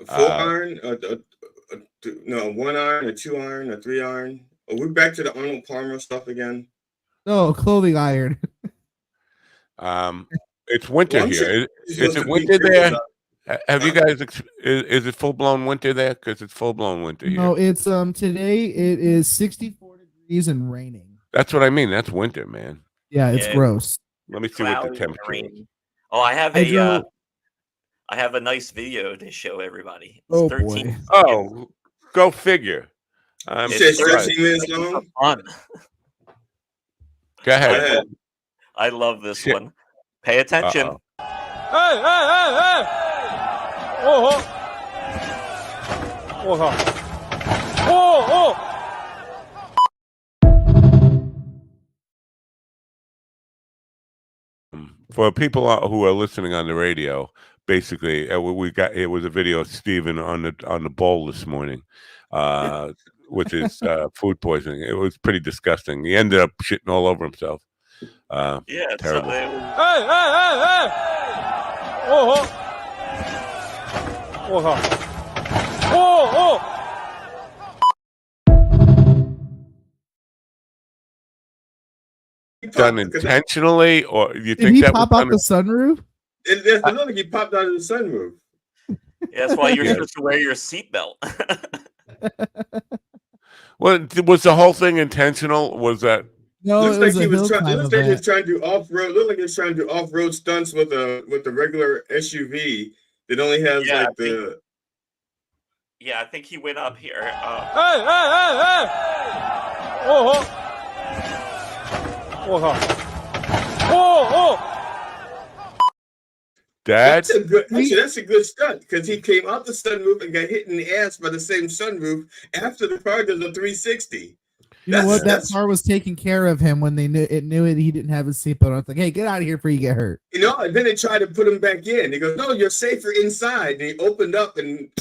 Full iron, no, 1 iron, a 2 iron, a 3 iron. Are we back to the Arnold Palmer stuff again? No, clothing iron. It's winter here. Is it winter there? Have you guys? Is it full blown winter there? Because it's full blown winter here. No, it's today it is 64 degrees and raining. That's what I mean. That's winter, man. Yeah, it's gross. Let me see what the temperature is. Oh, I have a nice video to show everybody. It's 13. Boy. Oh, go figure. It's 13 minutes long. Fun. Go ahead. I love this one. Pay attention. Hey! Oh! For people who are listening on the radio, basically, it was a video of Steven on the bowl this morning, with his food poisoning. It was pretty disgusting. He ended up shitting all over himself. Terrible. Hey! Oh! done intentionally, or you Did think he that pop was out the sunroof? It looked like he popped out of the sunroof. Yeah, that's why you're supposed to wear your seatbelt. Well, was the whole thing intentional? Was that? No, looks it like was he a was hill trying. climb Looks like he was event. trying to do off road. Looked like he was trying to do off road stunts with a regular SUV that only has Yeah, I think he went up here. Hey! Oh! Dad? That's a good stunt because he came out the sunroof and got hit in the ass by the same sunroof after the car does a 360. You know what? That car was taking care of him when they knew it. He didn't have his seatbelt on. It's like, hey, get out of here before you get hurt. And then they tried to put him back in. He goes, "No, you're safer inside." And he opened up and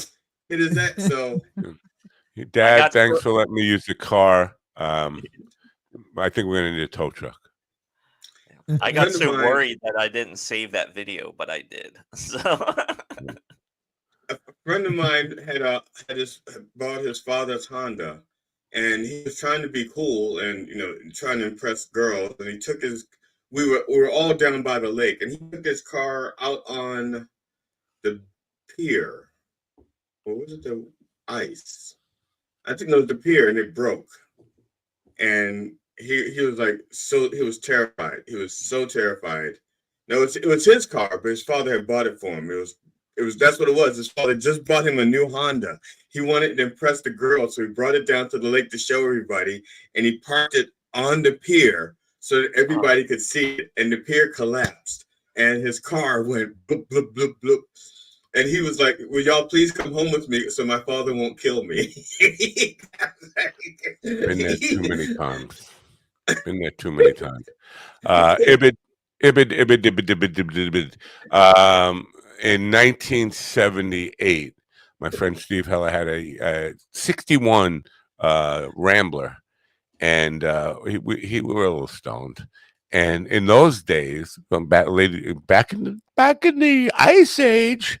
hit his ass. So, Dad, thanks for letting me use the car. I think we're gonna need a tow truck. I got so worried that I didn't save that video, but I did. So a friend of mine had bought his father's Honda, and he was trying to be cool and trying to impress girls. And he took his. We were all down by the lake, and he took his car out on the pier. Or was it the ice? I think it was the pier, and it broke. And he was like, he was terrified. He was so terrified. No, it was his car, but his father had bought it for him. That's what it was. His father just bought him a new Honda. He wanted to impress the girls, so he brought it down to the lake to show everybody, and he parked it on the pier so that everybody could see it. And the pier collapsed, and his car went bloop, bloop, bloop, bloop. And he was like, "Will y'all please come home with me so my father won't kill me?" Been there too many times. In 1978, my friend Steve Heller had a 61 Rambler, and we were a little stoned. And in those days, back in the Ice Age,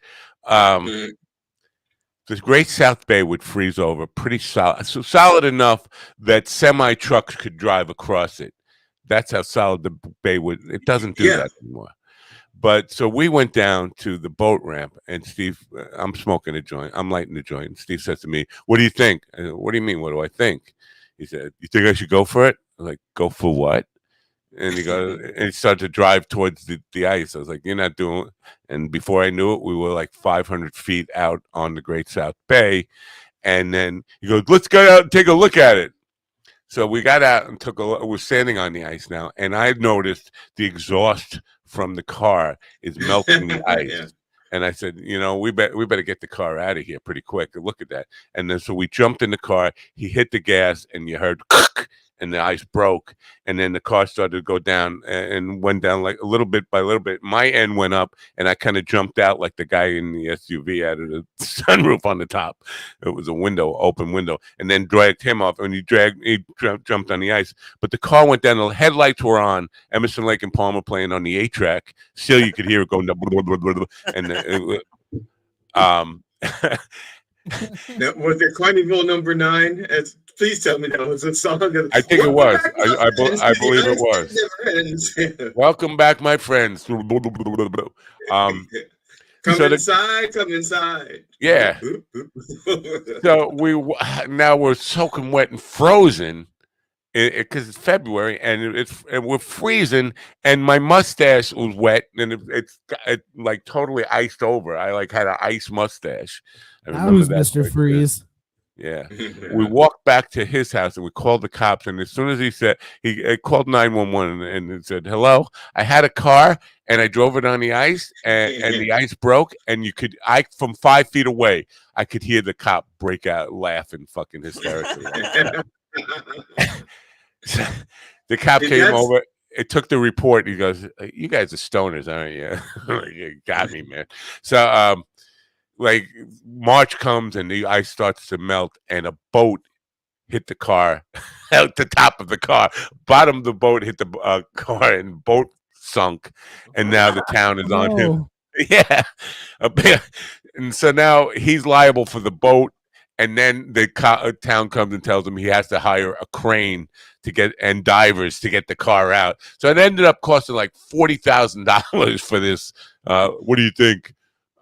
the Great South Bay would freeze over pretty solid, so solid enough that semi trucks could drive across it. That's how solid the bay would. It doesn't do that anymore. But so we went down to the boat ramp, and Steve, I'm smoking a joint. I'm lighting the joint. And Steve says to me, "What do you think?" I said, "What do you mean? What do I think?" He said, "You think I should go for it?" I'm like, "Go for what?" And he goes, and he started to drive towards the ice. I was like, "You're not doing it." And before I knew it, we were like 500 feet out on the Great South Bay. And then he goes, "Let's go out and take a look at it." So we got out and took a look. We're standing on the ice now. And I noticed the exhaust from the car is melting the ice. Yeah. And I said, we better get the car out of here pretty quick. Look at that. And then so we jumped in the car. He hit the gas, and you heard and the ice broke, and then the car started to go down and went down like a little bit by little bit. My end went up, and I kind of jumped out like the guy in the SUV out of the sunroof on the top. It was a open window, and then dragged him off, and he jumped on the ice. But the car went down. The headlights were on. Emerson, Lake and Palmer playing on the 8-track. Still, you could hear it going, blah, blah, blah, blah, blah, and Now, was it Carnival number 9? Please tell me that was a song. I think it was. I believe it was. Welcome back, my friends. Come inside. Yeah. So we're soaking wet and frozen because it's February and we're freezing, and my mustache was wet and it's like totally iced over. I like had an ice mustache. I was Mr. Freeze. Yeah. We walked back to his house and we called the cops, and as soon as he called 911 and it said, "Hello, I had a car and I drove it on the ice and the ice broke, and from 5 feet away, I could hear the cop break out laughing fucking hysterically." The cop came over. It took the report. He goes, "You guys are stoners, aren't you?" You got me, man. So like March comes and the ice starts to melt, and a boat hit the car out the top of the car. Bottom of the boat hit the car, and boat sunk, and now the town is on him. Yeah. And so now he's liable for the boat and then the town comes and tells him he has to hire a crane and divers to get the car out. So it ended up costing like $40,000 for this. What do you think?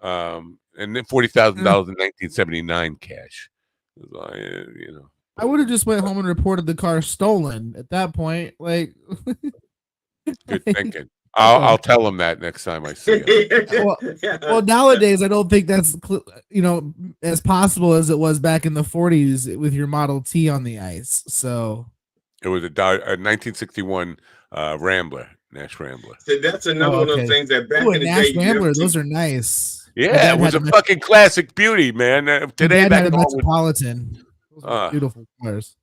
And then $40,000 in 1979 cash. You know, I would have just went home and reported the car stolen at that point. Like, good thinking. I'll tell him that next time I see him. well, nowadays I don't think that's as possible as it was back in the 40s with your Model T on the ice. So it was a 1961 Rambler, Nash Rambler. So that's another one of those things that back in the Nash day, Rambler, those are nice. Yeah, it was a fucking classic beauty, man. Today, back had a Metropolitan. Those were beautiful cars.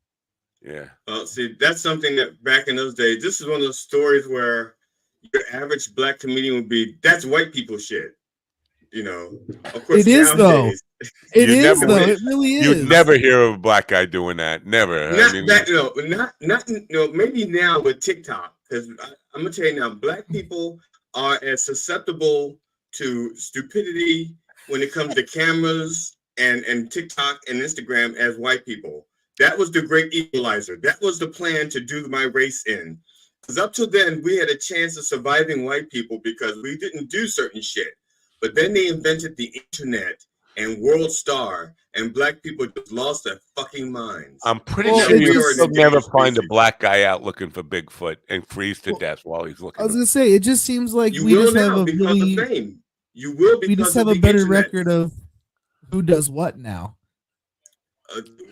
Yeah. See, that's something that back in those days, this is one of those stories where your average black comedian would be, that's white people shit. You know, of course, it is nowadays, though. It is though. It really is. You'd never hear of a black guy doing that. Never. Maybe now with TikTok, because I'm gonna tell you now, black people are as susceptible to stupidity when it comes to cameras and TikTok and Instagram as white people. That was the great equalizer. That was the plan to do my race in. Because up till then, we had a chance of surviving white people because we didn't do certain shit. But then they invented the internet and World Star, and black people just lost their fucking minds. I'm pretty sure you'll never find a black guy out looking for Bigfoot and freeze to death while he's looking. I was gonna say, it just seems like you we will just now have a because really, of fame. You will because we just have of a the better internet. record of who does what now.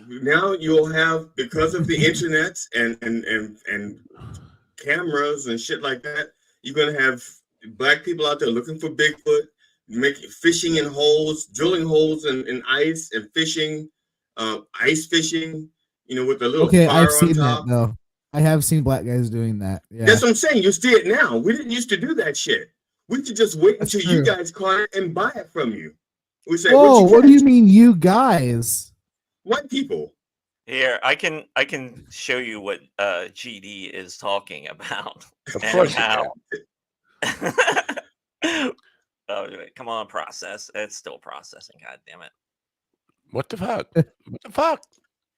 Now you'll have, because of the internet and cameras and shit like that, you're gonna have black people out there looking for Bigfoot, fishing in holes, drilling holes in ice and fishing, ice fishing, with a little fire I've on seen top. that though. I have seen black guys doing that. Yeah. That's what I'm saying. You see it now. We didn't used to do that shit. We used to just wait until you guys caught it and buy it from you. We say, whoa, what do you mean, you guys? White people. Here, I can show you what GD is talking about. Of course Oh, come on, process. It's still processing. God damn it. What the fuck? What the fuck?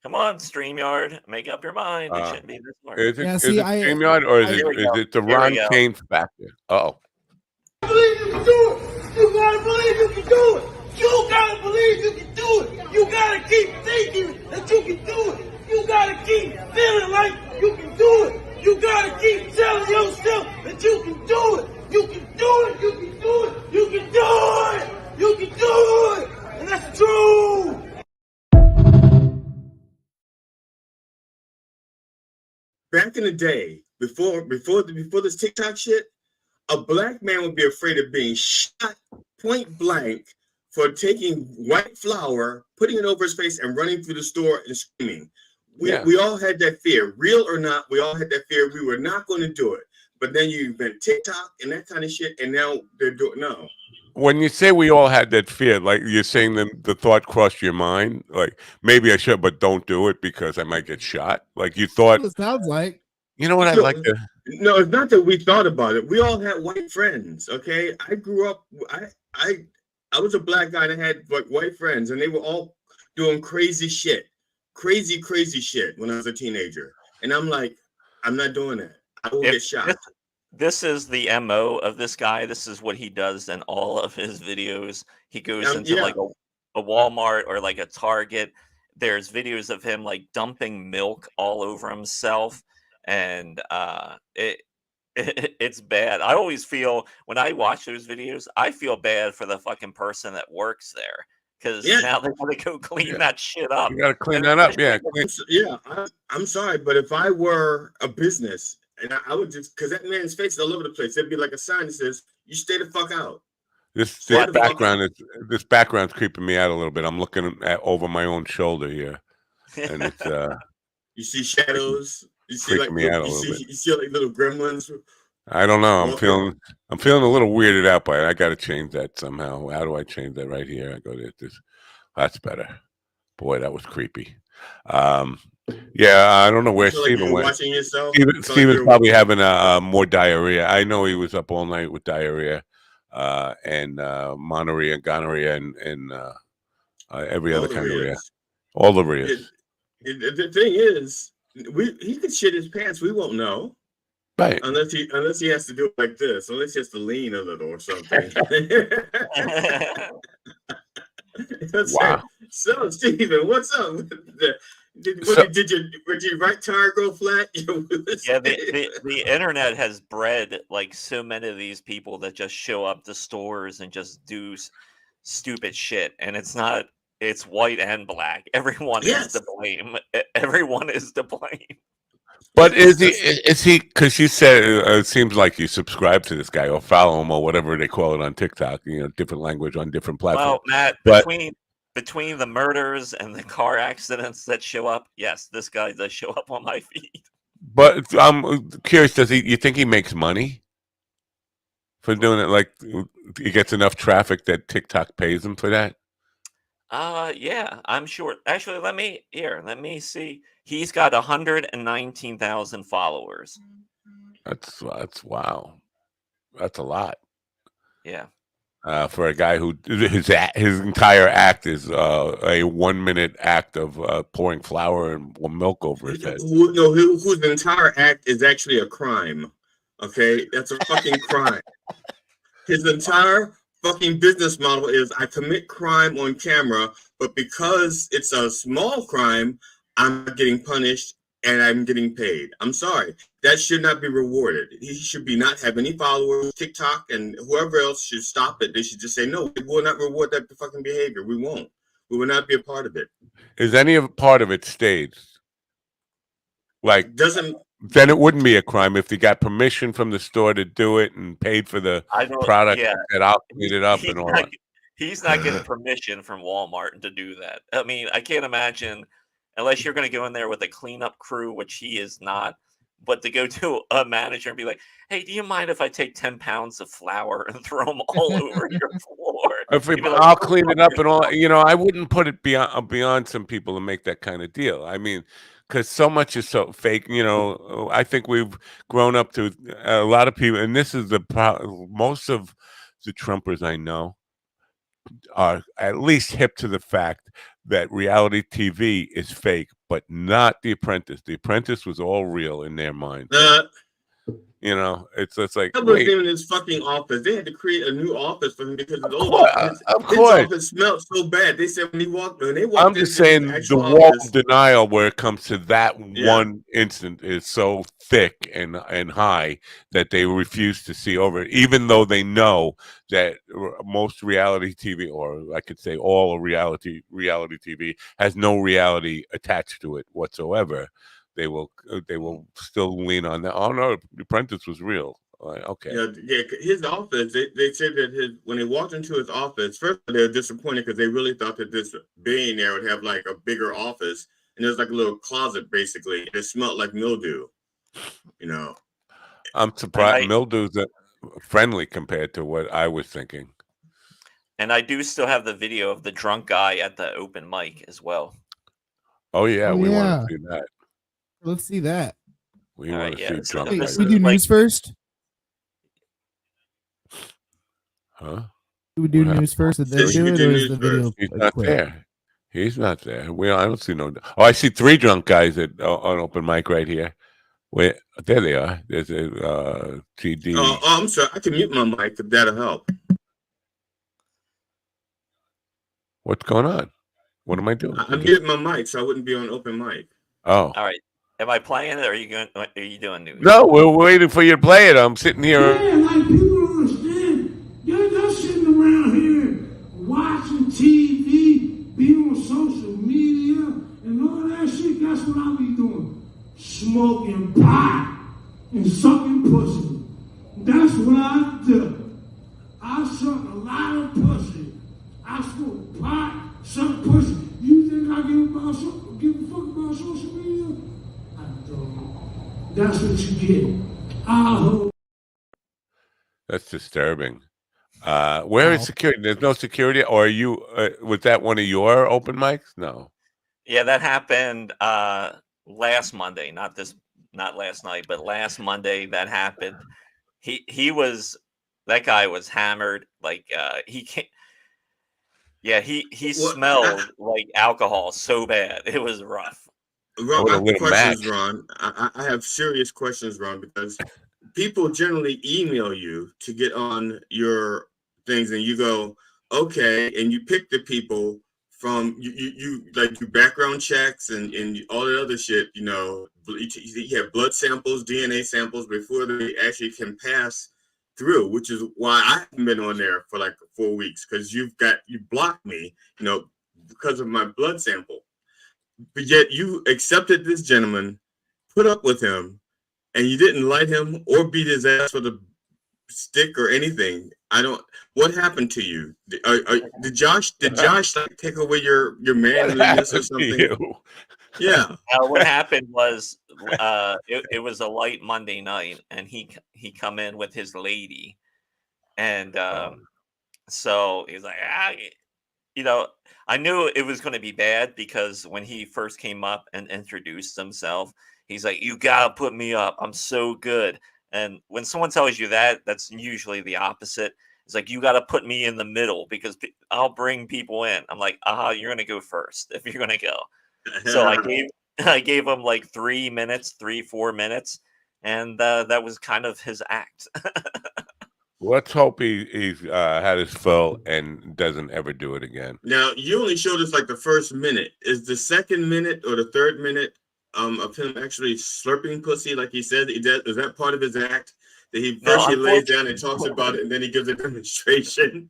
Come on, StreamYard. Make up your mind. It shouldn't be this hard. Is it StreamYard or is it the Ron Kane factor? Uh-oh. I believe you can do it. You gotta believe you can do it. You gotta believe you can do it. You gotta keep thinking that you can do it. You gotta keep feeling like you can do it. You gotta keep telling yourself that you can do it. You can do it. You can do it. You can do it. You can do it. And that's true. Back in the day, before this TikTok shit, a black man would be afraid of being shot point blank for taking white flour, putting it over his face, and running through the store and screaming. We all had that fear, real or not. We all had that fear. We were not going to do it. But then you invent TikTok and that kind of shit, and now they're doing no. When you say we all had that fear, like you're saying the thought crossed your mind, like maybe I should, but don't do it because I might get shot. Like you thought. It sounds like. You know what I'd like to. No, it's not that we thought about it. We all had white friends. Okay, I grew up. I was a black guy that had like white friends, and they were all doing crazy shit when I was a teenager. And I'm like, I'm not doing that. I will get shot. This is the MO of this guy. This is what he does in all of his videos. He goes into like a Walmart or like a Target. There's videos of him like dumping milk all over himself. And it's bad. I always feel when I watch those videos, I feel bad for the fucking person that works there because now they got to go clean that shit up. You got to clean that up, I'm sorry, but if I were a business and I would just because that man's face is all over the place, there'd be like a sign that says, "You stay the fuck out." This background's creeping me out a little bit. I'm looking over my own shoulder here, and it's you see shadows. You see like me out a little bit. You see like little gremlins. I don't know. I'm feeling a little weirded out by it. I got to change that somehow. How do I change that? Right here. I go to this. That's better. Boy, that was creepy. I don't know where Steven went. Steven's probably having more diarrhea. I know he was up all night with diarrhea and monorrhea, gonorrhea, and every other kind of rhea. All the rears. The thing is, he could shit his pants. We won't know. Right. Unless he has to do it like this. Unless he has to lean a little or something. Wow. So, Steven, what's up? Did your right tire go flat? Yeah, the internet has bred like so many of these people that just show up to stores and just do stupid shit, and it's white and black. Everyone is to blame. Everyone is to blame. But is he? Because you said it seems like you subscribe to this guy or follow him or whatever they call it on TikTok. Different language on different platforms. Well, Matt, between the murders and the car accidents that show up, yes, this guy does show up on my feed. But I'm curious. You think he makes money for doing it? Like he gets enough traffic that TikTok pays him for that? Yeah, I'm sure. Actually, let me see. He's got 119,000 followers. That's wow. That's a lot. Yeah. For a guy who his entire act is a 1 minute act of pouring flour and milk over his head. Whose entire act is actually a crime. Okay, that's a fucking crime. His entire fucking business model is I commit crime on camera, but because it's a small crime, I'm getting punished and I'm getting paid. I'm sorry. That should not be rewarded. He should be not have any followers. TikTok and whoever else should stop it. They should just say, no, we will not reward that fucking behavior. We won't. We will not be a part of it. Is any part of it staged? Like, then it wouldn't be a crime if he got permission from the store to do it and paid for the product that I'll clean it up and all that. He's not getting permission from Walmart to do that. I mean, I can't imagine, unless you're going to go in there with a cleanup crew, which he is not, but to go to a manager and be like, hey, do you mind if I take 10 pounds of flour and throw them all over your floor? I'll clean it up and all. I wouldn't put it beyond some people to make that kind of deal. I mean, because so much is so fake. I think we've grown up to a lot of people, and this is most of the Trumpers I know are at least hip to the fact that reality TV is fake, but not The Apprentice. The Apprentice was all real in their mind. It's like I was in his fucking office. They had to create a new office for him because his old office smelled so bad. They said when they walked I'm just saying the wall of denial where it comes to that one instant is so thick and high that they refuse to see over it, even though they know that most reality TV, or I could say all reality TV, has no reality attached to it whatsoever. They will still lean on that. Oh no, The Apprentice was real. Okay. Yeah. His office. They said that when they walked into his office, first they were disappointed because they really thought that this billionaire would have like a bigger office, and there's like a little closet basically. It smelled like mildew. I'm surprised mildew's friendly compared to what I was thinking. And I do still have the video of the drunk guy at the open mic as well. Oh yeah, we want to see that. Let's see that. We want to see drunk. Wait, we do news first? Huh? Do we do news first and then do it, or is the video? He's not there. He's not there. I don't see no. Oh, I see 3 drunk guys on open mic right here. Wait, there they are. There's a TD. Oh, I'm sorry. I can mute my mic if that'll help. What's going on? What am I doing? I'm muting my mic so I wouldn't be on open mic. Oh. All right. Am I playing it, or are you doing news? No, we're waiting for you to play it. I'm sitting here. Yeah, like people don't understand. Y'all sitting around here watching TV, being on social media, and all that shit. That's what I be doing. Smoking pot and sucking pussy. That's what I do. I suck a lot of pussy. I smoke pot, suck pussy. You think I give a fuck about social media? I don't. That's what you get. That's disturbing. Where is security? There's no security, or are you? Was that one of your open mics? No. Yeah, that happened last Monday. Not last night, but last Monday that happened. That guy was hammered. Like he can't. Yeah, he smelled like alcohol so bad. It was rough. Ron, I have questions, Ron. I have serious questions, Ron, because people generally email you to get on your things, and you go, okay, and you pick the people from you like do background checks and all the other shit. You know, you have blood samples, DNA samples before they actually can pass through, which is why I haven't been on there for like 4 weeks, because you blocked me, you know, because of my blood sample. But yet you accepted this gentleman, put up with him, and you didn't light him or beat his ass with a stick or anything. I don't. What happened to you? Did Josh like take away your manliness or something? Yeah. What happened was it was a light Monday night, and he come in with his lady, and so he's like, you know, I knew it was going to be bad because when he first came up and introduced himself, he's like, "You gotta put me up. I'm so good." And when someone tells you that, that's usually the opposite. It's like, you got to put me in the middle because I'll bring people in. I'm like, you're going to go first if you're going to go. So I gave him like 3 minutes, 4 minutes. And that was kind of his act. Let's hope he's had his fill and doesn't ever do it again. Now, you only showed us like the first minute. Is the second minute or the third minute of him actually slurping pussy, like he said? Is that part of his act? That he lays down and talks about it, and then he gives a demonstration?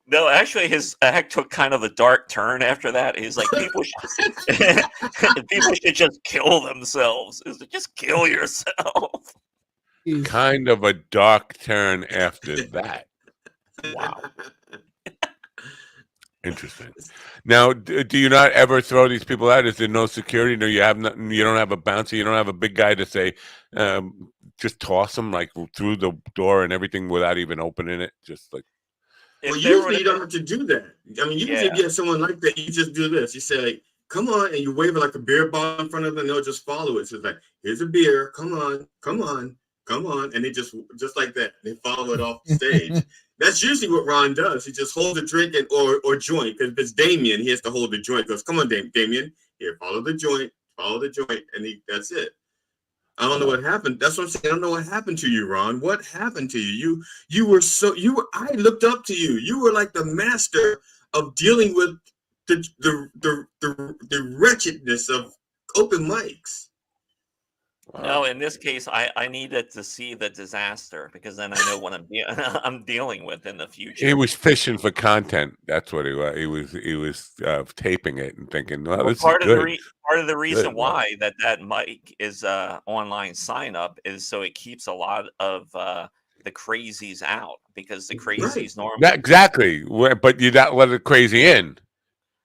No, actually, his act took kind of a dark turn after that. He's like, people should just kill themselves. It's like, just kill yourself. Kind of a dark turn after that. Wow. Interesting. Now, do you not ever throw these people out? Is there no security? No, you have nothing. You don't have a bouncer. You don't have a big guy to say, just toss them like through the door and everything without even opening it. Just like. Well, usually you don't have to do that. I mean, usually if you have someone like that, you just do this. You say, like, "Come on," and you wave it like a beer bottle in front of them, and they'll just follow it. So it's like, "Here's a beer. Come on, come on, come on," and they just like that. They follow it off the stage. That's usually what Ron does. He just holds a drink or joint. Because if it's Damien, he has to hold the joint. Goes, "Come on, Damien, here, follow the joint, and that's it. I don't know what happened. That's what I'm saying. I don't know what happened to you, Ron. What happened to you? I looked up to you. You were like the master of dealing with the wretchedness of open mics. Wow. No, in this case, I needed to see the disaster because then I know what I'm dealing with in the future. He was fishing for content. That's what he was. He was taping it and thinking, "Well, this is good." Part of the reason why that mic is online sign up is so it keeps a lot of the crazies out because the crazies normally exactly, but you not let the crazy in.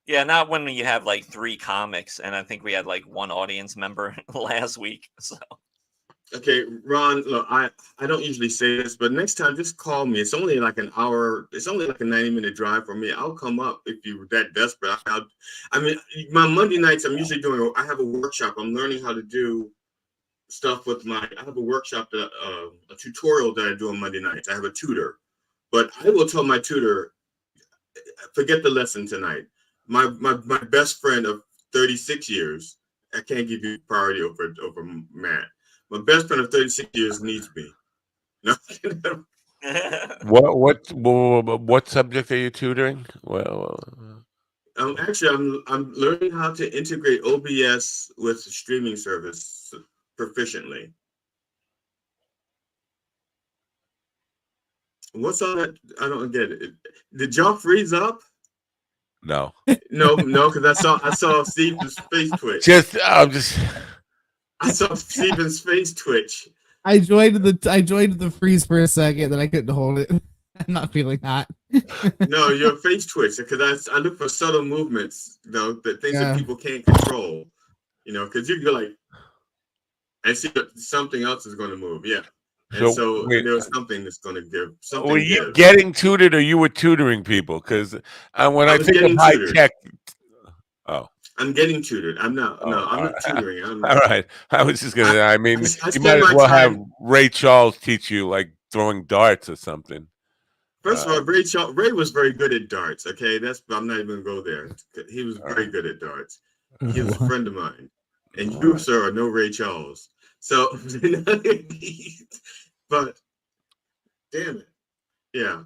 Yeah, not when you have like 3 comics, and I think we had like 1 audience member last week. So, okay, Ron, look, I don't usually say this, but next time just call me. It's only like an hour. It's only like a 90-minute drive for me. I'll come up if you're that desperate. I mean, my Monday nights, I'm usually doing. I have a workshop. I'm learning how to do stuff with I have a workshop that a tutorial that I do on Monday nights. I have a tutor, but I will tell my tutor, forget the lesson tonight. My best friend of 36 years, I can't give you priority over Matt. My best friend of 36 years needs me. No. What subject are you tutoring? Well, actually, I'm learning how to integrate OBS with streaming service proficiently. What's on it? I don't get it. Did y'all freeze up? No, because I saw Steven's face twitch. I saw Steven's face twitch. I joined the freeze for a second, then I couldn't hold it. I'm not feeling hot. No, your face twitch, because I look for subtle movements, that things that people can't control. Because you go like, I see that something else is going to move. Yeah. And so there's something that's going to give. Something were you getting tutored, or you were tutoring people? Because when I think of high tech, I'm getting tutored. I'm not. I'm not tutoring. All right. I was just gonna. I mean, you might as well have Ray Charles teach you like throwing darts or something. First of all, Ray was very good at darts. Okay, I'm not even gonna go there. He was very good at darts. He was a friend of mine, and you, sir, are no Ray Charles. So, but damn it, yeah.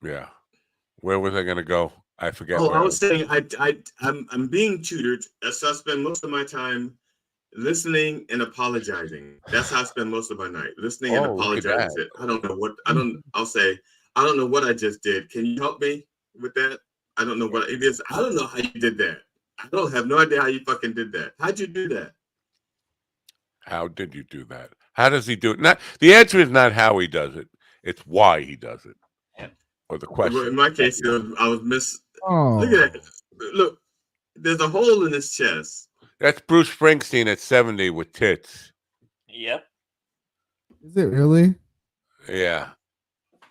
Yeah. Where was I gonna go? I forget. Oh, I was saying I'm being tutored, so I spend most of my time listening and apologizing. That's how I spend most of my night, listening and apologizing. I don't know what I'll say. I don't know what I just did. Can you help me with that? I don't know what it is. I don't know how you did that. I don't have no idea how you fucking did that. How'd you do that? How did you do that? How does he do it? Not the answer is not how he does it. It's why he does it. Or the question. In my case, I was Look at that. Look, there's a hole in his chest. That's Bruce Springsteen at 70 with tits. Yep. Is it really? Yeah.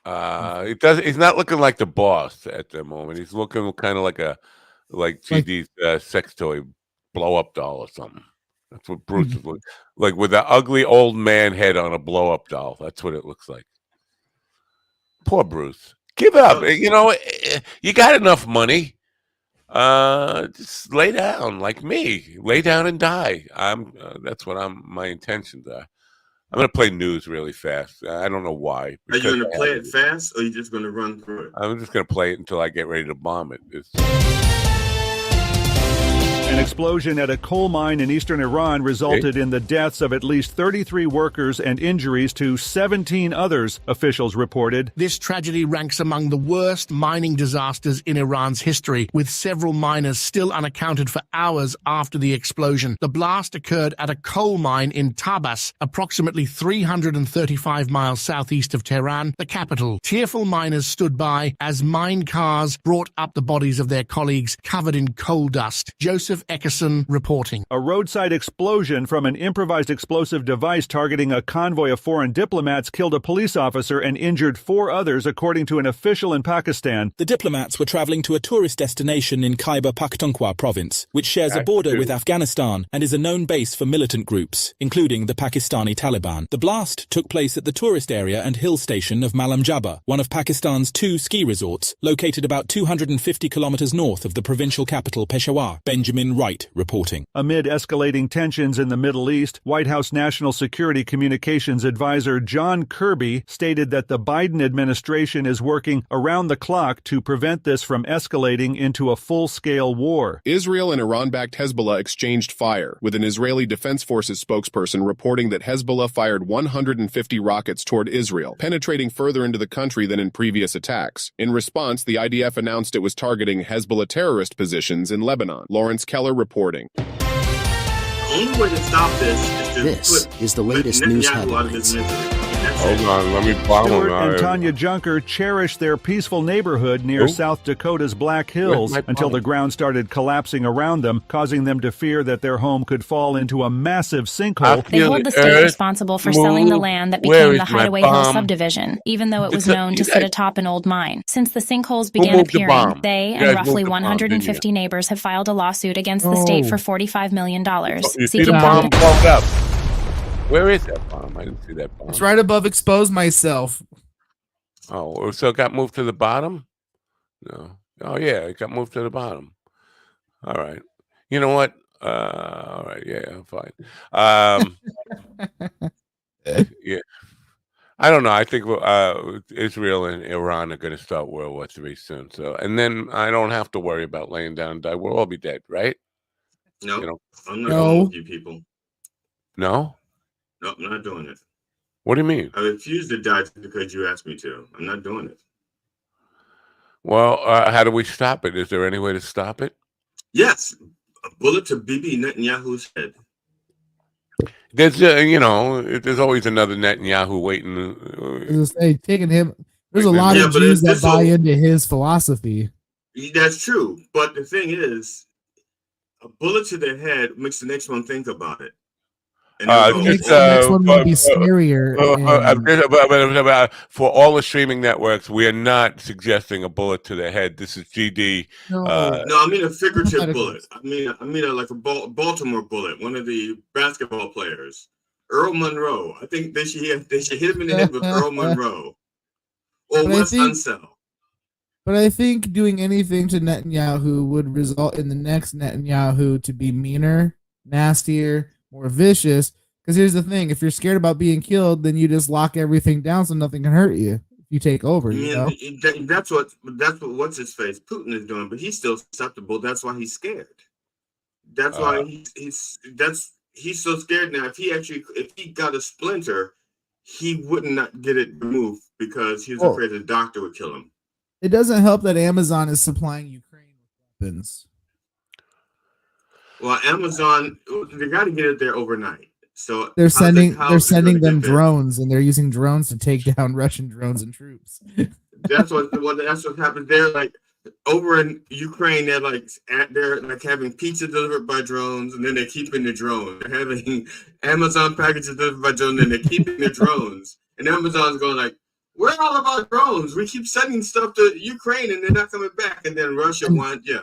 He's not looking like the boss at the moment. He's looking kind of like GD's sex toy blow up doll or something. That's what Bruce is looking like, with an ugly old man head on a blow up doll. That's what it looks like. Poor Bruce. Give up. You know, you got enough money. Just lay down like me. Lay down and die. That's what my intentions are. I'm going to play news really fast. I don't know why. Are you going to play it fast, or are you just going to run through it? I'm just going to play it until I get ready to bomb it. An explosion at a coal mine in eastern Iran resulted in the deaths of at least 33 workers and injuries to 17 others, officials reported. This tragedy ranks among the worst mining disasters in Iran's history, with several miners still unaccounted for hours after the explosion. The blast occurred at a coal mine in Tabas, approximately 335 miles southeast of Tehran, the capital. Tearful miners stood by as mine cars brought up the bodies of their colleagues covered in coal dust. Joseph Eckerson reporting. A roadside explosion from an improvised explosive device targeting a convoy of foreign diplomats killed a police officer and injured 4 others, according to an official in Pakistan. The diplomats were traveling to a tourist destination in Khyber Pakhtunkhwa province, which shares a border with Afghanistan and is a known base for militant groups, including the Pakistani Taliban. The blast took place at the tourist area and hill station of Malam Jabba, one of Pakistan's 2 ski resorts, located about 250 kilometers north of the provincial capital Peshawar. Benjamin Wright reporting. Amid escalating tensions in the Middle East, White House National Security Communications Advisor John Kirby stated that the Biden administration is working around the clock to prevent this from escalating into a full-scale war. Israel and Iran-backed Hezbollah exchanged fire, with an Israeli Defense Forces spokesperson reporting that Hezbollah fired 150 rockets toward Israel, penetrating further into the country than in previous attacks. In response, the IDF announced it was targeting Hezbollah terrorist positions in Lebanon. Lawrence Keller reporting. The only way to stop this is the latest news headlines. Hold on, let me bomb Stuart him. and Tanya Junker cherished their peaceful neighborhood near South Dakota's Black Hills until the ground started collapsing around them, causing them to fear that their home could fall into a massive sinkhole. They hold the state responsible for selling the land that became the Hideaway Hill subdivision, even though it was known to sit atop an old mine. Since the sinkholes began appearing, they and roughly 150 neighbors have filed a lawsuit against the state for $45 million. You see the bomb blown up. Where is that bomb? I didn't see that bomb. It's right above expose myself. Oh, so it got moved to the bottom? No. Oh, yeah, it got moved to the bottom. All right. You know what? All right. Yeah, fine. Yeah. I don't know. I think Israel and Iran are going to start World War III soon. So, and then I don't have to worry about laying down and die. We'll all be dead, right? No, you know? I'm not going with you people. No? No, I'm not doing it. What do you mean? I refuse to die because you asked me to. I'm not doing it. Well, how do we stop it? Is there any way to stop it? Yes. A bullet to Bibi Netanyahu's head. There's, there's always another Netanyahu waiting. Taking him. There's a lot of Jews that buy into his philosophy. That's true. But the thing is, a bullet to the head makes the next one think about it. The next one will be scarier. For all the streaming networks, we are not suggesting a bullet to the head. This is GD. No, I mean a figurative bullet. I mean like a Baltimore bullet. One of the basketball players, Earl Monroe. I think they should hit him in the head with Earl Monroe. Or what's unsell? But I think doing anything to Netanyahu would result in the next Netanyahu to be meaner, nastier, more vicious. Because here's the thing: if you're scared about being killed, then you just lock everything down so nothing can hurt you. If you take over, you know. That's what what's his face Putin is doing, but he's still susceptible. That's why he's scared. That's why he's so scared now. If he got a splinter, he would not get it removed because he was afraid the doctor would kill him. It doesn't help that Amazon is supplying Ukraine with weapons. Well, Amazon, they got to get it there overnight. So they're sending them drones, and they're using drones to take down Russian drones and troops. That's what happens. They're like over in Ukraine. They're having pizza delivered by drones, and then they're keeping the drones. They're having Amazon packages delivered by drones, and they're keeping the drones. And Amazon's going like, "We're all about drones. We keep sending stuff to Ukraine, and they're not coming back." And then Russia wants, yeah.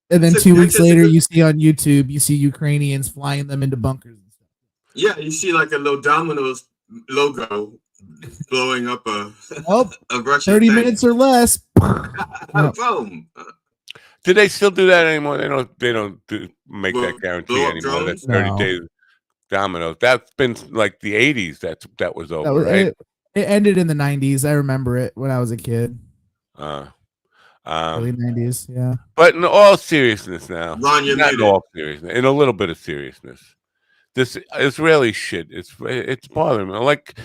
And then 2 weeks later, you see on YouTube, Ukrainians flying them into bunkers and stuff. Yeah, you see like a little Domino's logo blowing up a Russian 30 minutes or less. Boom. Do they still do that anymore? They don't make that guarantee anymore. That's 30 days Domino's. That's been like the 80s. That was over, right? It ended in the 90s. I remember it when I was a kid. Early 90s, yeah. But in all seriousness now, Ron, not in all seriousness, in a little bit of seriousness, this Israeli shit, it's bothering me. Like,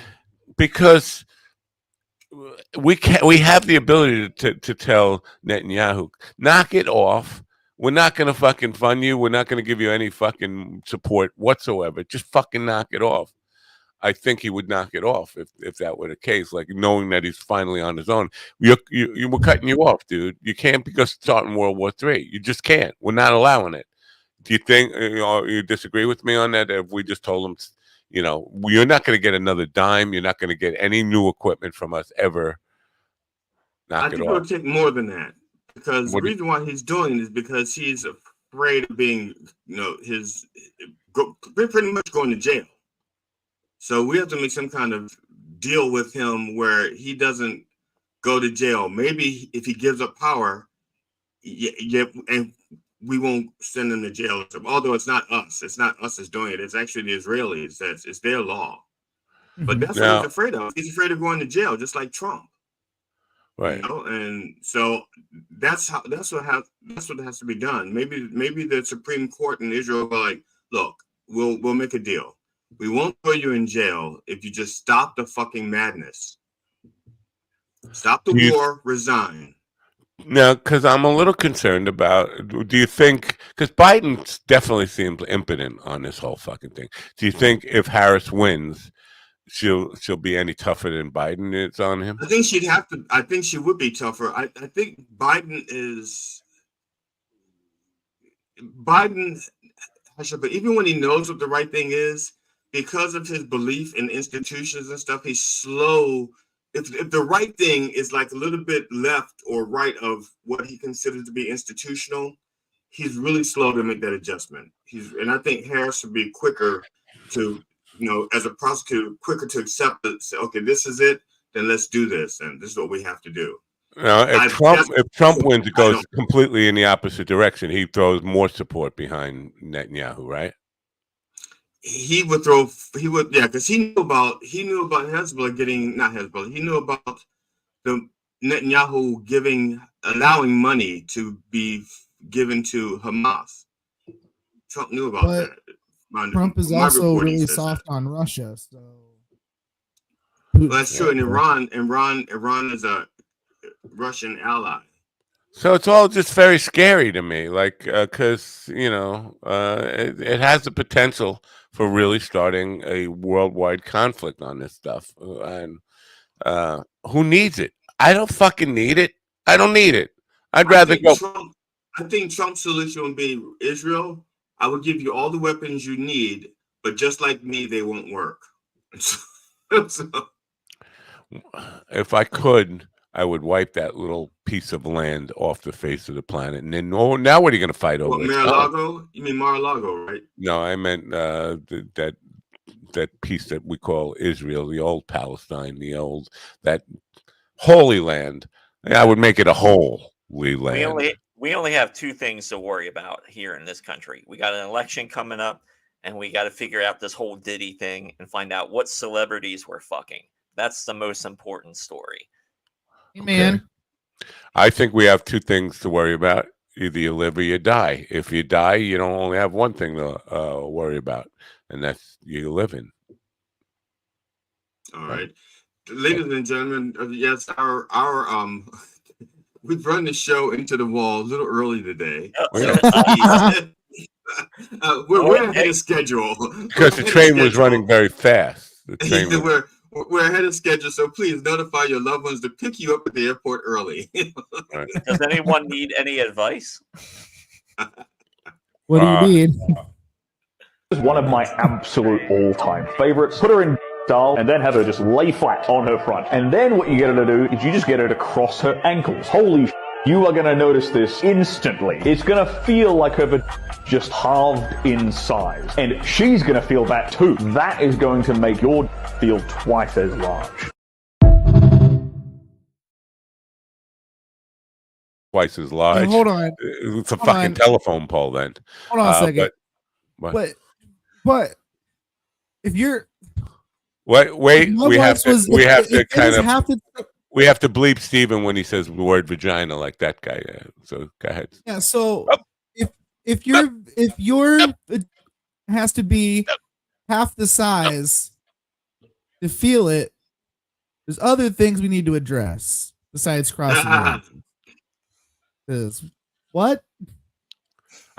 because we have the ability to tell Netanyahu, knock it off. We're not going to fucking fund you. We're not going to give you any fucking support whatsoever. Just fucking knock it off. I think he would knock it off if that were the case, like knowing that he's finally on his own. We're cutting you off, dude. You can't because starting World War III. You just can't. We're not allowing it. Do you think you disagree with me on that? If we just told him, you're not going to get another dime. You're not going to get any new equipment from us ever. I think it'll take more than that, because the reason why he's doing it is because he's afraid of being, pretty much going to jail. So we have to make some kind of deal with him where he doesn't go to jail. Maybe if he gives up power, and we won't send him to jail. Although it's not us. It's not us that's doing it. It's actually the Israelis. It's their law. But that's what he's afraid of. He's afraid of going to jail, just like Trump. Right. And so that's what has to be done. Maybe the Supreme Court in Israel will like, look, we'll make a deal. We won't throw you in jail if you just stop the fucking madness. Stop the war, resign. No, because I'm a little concerned about, do you think, because Biden definitely seems impotent on this whole fucking thing. Do you think if Harris wins, she'll be any tougher than Biden is on him? I think she'd have to. I think she would be tougher. I think Biden but even when he knows what the right thing is, because of his belief in institutions and stuff, he's slow. If the right thing is like a little bit left or right of what he considers to be institutional, he's really slow to make that adjustment. And I think Harris would be quicker to, as a prosecutor, quicker to accept it. Say, okay, this is it. Then let's do this, and this is what we have to do. Now, if Trump wins, it goes completely in the opposite direction. He throws more support behind Netanyahu, right? He would, because he knew about Hezbollah getting, not Hezbollah. He knew about the Netanyahu allowing money to be given to Hamas. Trump knew about that. Trump is also really soft on Russia, so. Well, that's true. And Iran is a Russian ally. So it's all just very scary to me, like, because it has the potential for really starting a worldwide conflict on this stuff. And who needs it? I don't fucking need it. I don't need it. I'd rather go. I think Trump's solution would be Israel. I will give you all the weapons you need, but just like me, they won't work. If I could, I would wipe that little piece of land off the face of the planet. And then, now what are you going to fight over? Mar-a-Lago? You mean Mar-a-Lago, right? No, I meant that piece that we call Israel, the old Palestine, that Holy Land. I would make it a holy land. We only have two things to worry about here in this country. We got an election coming up, and we got to figure out this whole Diddy thing and find out what celebrities we're fucking. That's the most important story. Hey, man. Okay. I think we have two things to worry about. Either you live or you die. If you die, you don't only have one thing to worry about, and that's you living. All right. Ladies and gentlemen, yes, our we've run the show into the wall a little early today. We're ahead of schedule because the train was running very fast. The train we're ahead of schedule, so please notify your loved ones to pick you up at the airport early. Right. Does anyone need any advice? What do you need? This is one of my absolute all-time favorites. Put her in style and then have her just lay flat on her front. And then what you get her to do is you just get her to cross her ankles. Holy shit. You are going to notice this instantly. It's going to feel like her just halved in size. And she's going to feel that too. That is going to make your feel twice as large. Twice as large. Hold on. It's a fucking telephone pole then. Hold on a second. But if you're... Wait, we have to bleep Steven when he says the word vagina like that guy. So go ahead. Yeah. So if your has to be half the size to feel it, there's other things we need to address besides crossing the ankles. Because what?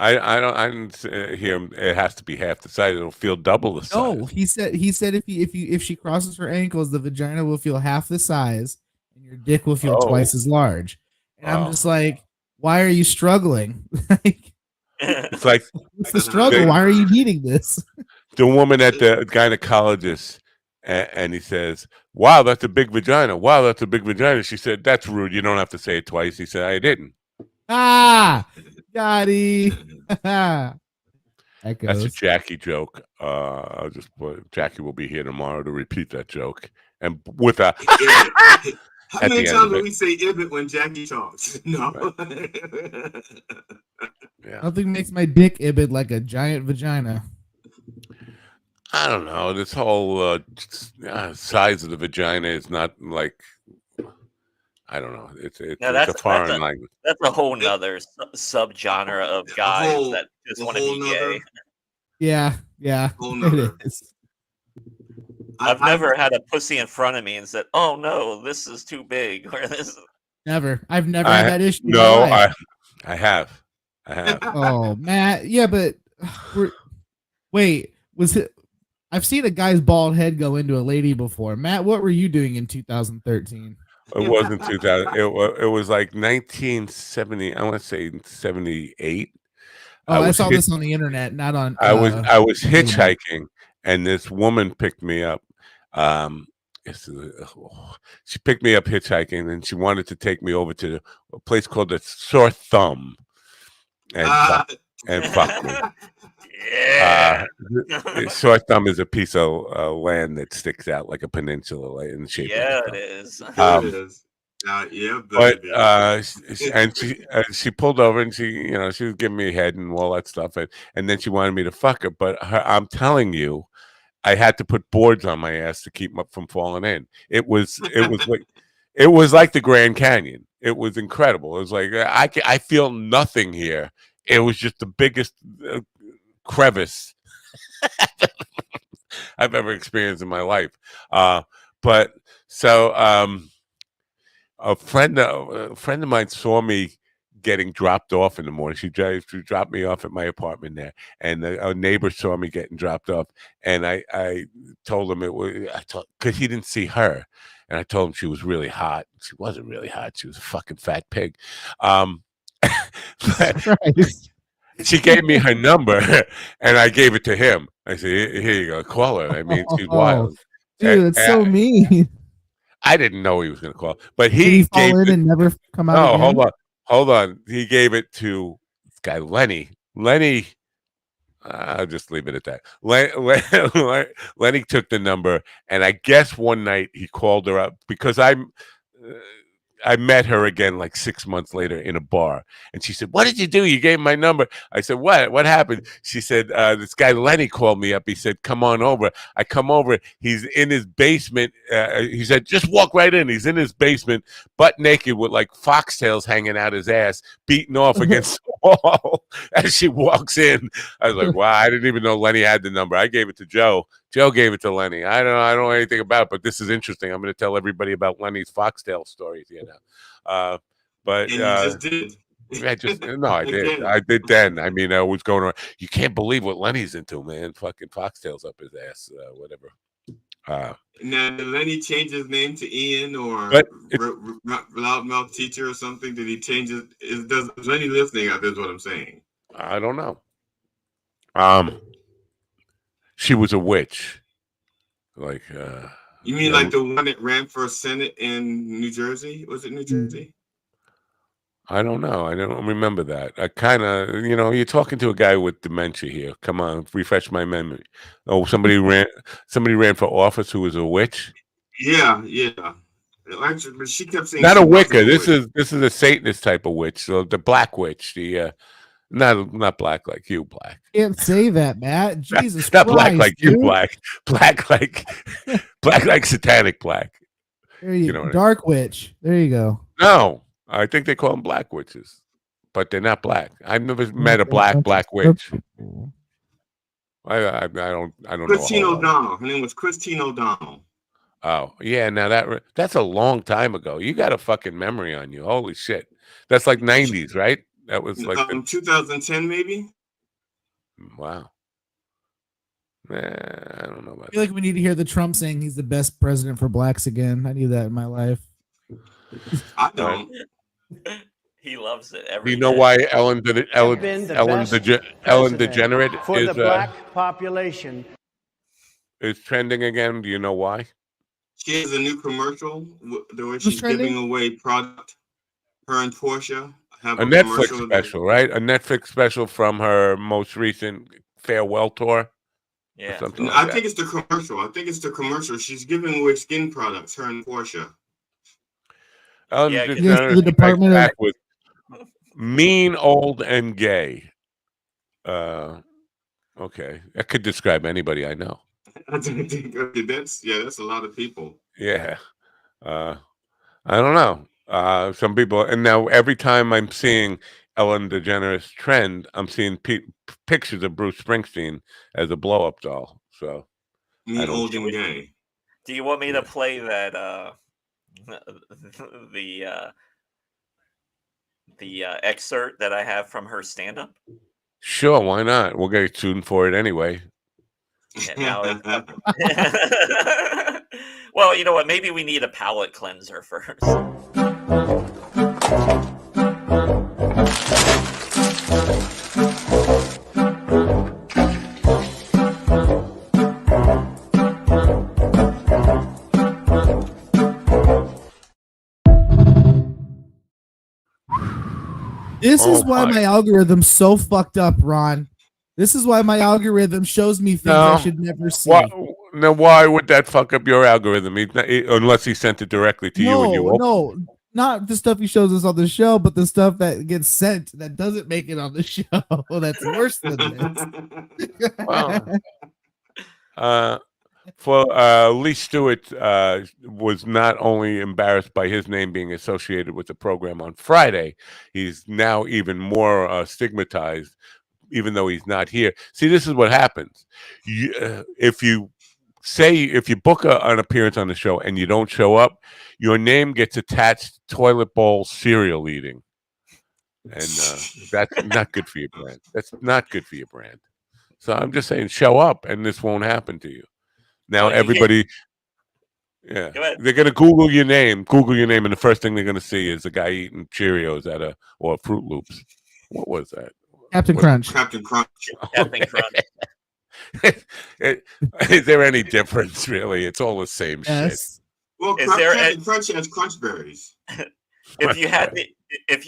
I don't hear it has to be half the size. It'll feel double the size. No, he said if she crosses her ankles, the vagina will feel half the size and your dick will feel twice as large. And I'm just like, why are you struggling? It's like, what's the struggle? Why are you needing this? The woman at the gynecologist, and he says, "Wow, that's a big vagina. Wow, that's a big vagina." She said, "That's rude. You don't have to say it twice." He said, "I didn't." Gotti. That's a Jackie joke. I'll just Jackie will be here tomorrow to repeat that joke. And with a how many times do we say "ibit" when Jackie talks? No. Right. Yeah. Nothing makes my dick ibit like a giant vagina. I don't know. This whole size of the vagina is not like. I don't know. It's a foreign language. That's a whole nother subgenre of guys that just want to be gay. Yeah. It is. I've never had a pussy in front of me and said, "Oh no, this is too big," or "This." Never. I've never had that issue. No, I have. Oh, Matt. Yeah, but wait, was it? I've seen a guy's bald head go into a lady before. Matt, what were you doing in 2013? It wasn't 2000. It was like 1970. I want to say 78. I saw this on the internet, not on. I was hitchhiking, and this woman picked me up. She picked me up hitchhiking, and she wanted to take me over to a place called the Sore Thumb, and fuck me. Yeah. Sore Thumb is a piece of land that sticks out like a peninsula in shape. Yeah, it is. It is. Yeah, but she pulled over and she was giving me a head and all that stuff, and then she wanted me to fuck her. But I'm telling you, I had to put boards on my ass to keep up from falling in. It was like the Grand Canyon. It was incredible. It was like I feel nothing here. It was just the biggest crevice I've ever experienced in my life. But so a friend of mine saw me getting dropped off in the morning. She dropped me off at my apartment there, and a neighbor saw me getting dropped off, and I told him because he didn't see her, and I told him she was really hot. She wasn't really hot. She was a fucking fat pig. She gave me her number, and I gave it to him. I said, "Here you go, call her." I mean, she's wild. Dude, it's so mean. I didn't know he was going to call, but Did he fall in and never come out. Oh, again? hold on. He gave it to this guy Lenny. I'll just leave it at that. Lenny took the number, and I guess one night he called her up because I met her again like 6 months later in a bar, and she said, "What did you do? You gave my number." I said, "What? What happened?" She said, "This guy Lenny called me up. He said, come on over." I come over. He's in his basement. He said, "Just walk right in." He's in his basement, butt naked, with like foxtails hanging out his ass, beating off against the wall. As she walks in, I was like, "Wow!" I didn't even know Lenny had the number. I gave it to Joe. Joe gave it to Lenny. I don't know anything about it, but this is interesting. I'm going to tell everybody about Lenny's foxtail stories, but and you just did. I just I did. I did then. I mean, I was going on. You can't believe what Lenny's into, man. Fucking foxtails up his ass, whatever. Now, did Lenny change his name to Ian or Loudmouth Teacher or something? Did he change it? Does Lenny listening? That's what I'm saying. I don't know. She was a witch. Like, you mean like the one that ran for Senate in New Jersey? Was it New Jersey? I don't know. I don't remember that. I kind of, you're talking to a guy with dementia here. Come on, refresh my memory. Oh, somebody ran for office who was a witch. Yeah. Actually, but she kept saying not a Wicca. This is a Satanist type of witch. So the black witch, the not black like you, black. Can't say that, Matt. Jesus not Christ, black like dude. you, black like black like satanic black. There you go. Dark witch. There you go. No, I think they call them black witches, but they're not black. I've never met a black witch. I don't Christine know. O'Donnell. Her name was Christine O'Donnell. Oh yeah, now that's a long time ago. You got a fucking memory on you. Holy shit, that's like 90s, right? That was like 2010, maybe. Wow. I don't know about I feel like we need to hear the Trump saying he's the best president for blacks again. I need that in my life. I don't. He loves it. Do you know why Ellen DeGeneres for the black population is trending again? Do you know why? She has a new commercial the way she's giving away product. Her and Portia have a Netflix special, right? A Netflix special from her most recent farewell tour. Yeah, I think it's the commercial. She's giving away skin products. Her and Portia. Ellen DeGeneres the Department back with mean, old, and gay. Okay, that could describe anybody I know. That's a lot of people. Yeah, I don't know. Some people, and now every time I'm seeing Ellen DeGeneres trend, I'm seeing pictures of Bruce Springsteen as a blow-up doll. So, mean, old, and gay. Do you want me to play that? The excerpt that I have from her stand-up? Sure, why not? We'll get tuned for it anyway. Yeah, well, you know what? Maybe we need a palate cleanser first. This is why my algorithm's so fucked up, Ron. This is why my algorithm shows me things I should never see. Now, why would that fuck up your algorithm? Unless he sent it directly to you and you No, not the stuff he shows us on the show, but the stuff that gets sent that doesn't make it on the show. That's worse than this. Wow. Lee Stewart was not only embarrassed by his name being associated with the program on Friday, he's now even more stigmatized, even though he's not here. See, this is what happens. If you book an appearance on the show and you don't show up, your name gets attached to toilet bowl cereal eating. And that's not good for your brand. That's not good for your brand. So I'm just saying, show up and this won't happen to you. Now everybody, they're going to Google your name, and the first thing they're going to see is a guy eating Cheerios or Fruit Loops. What was that? Captain Crunch. Captain Crunch. Captain Crunch. Is there any difference, really? It's all the same shit. Well, Captain Crunch has crunch berries. If you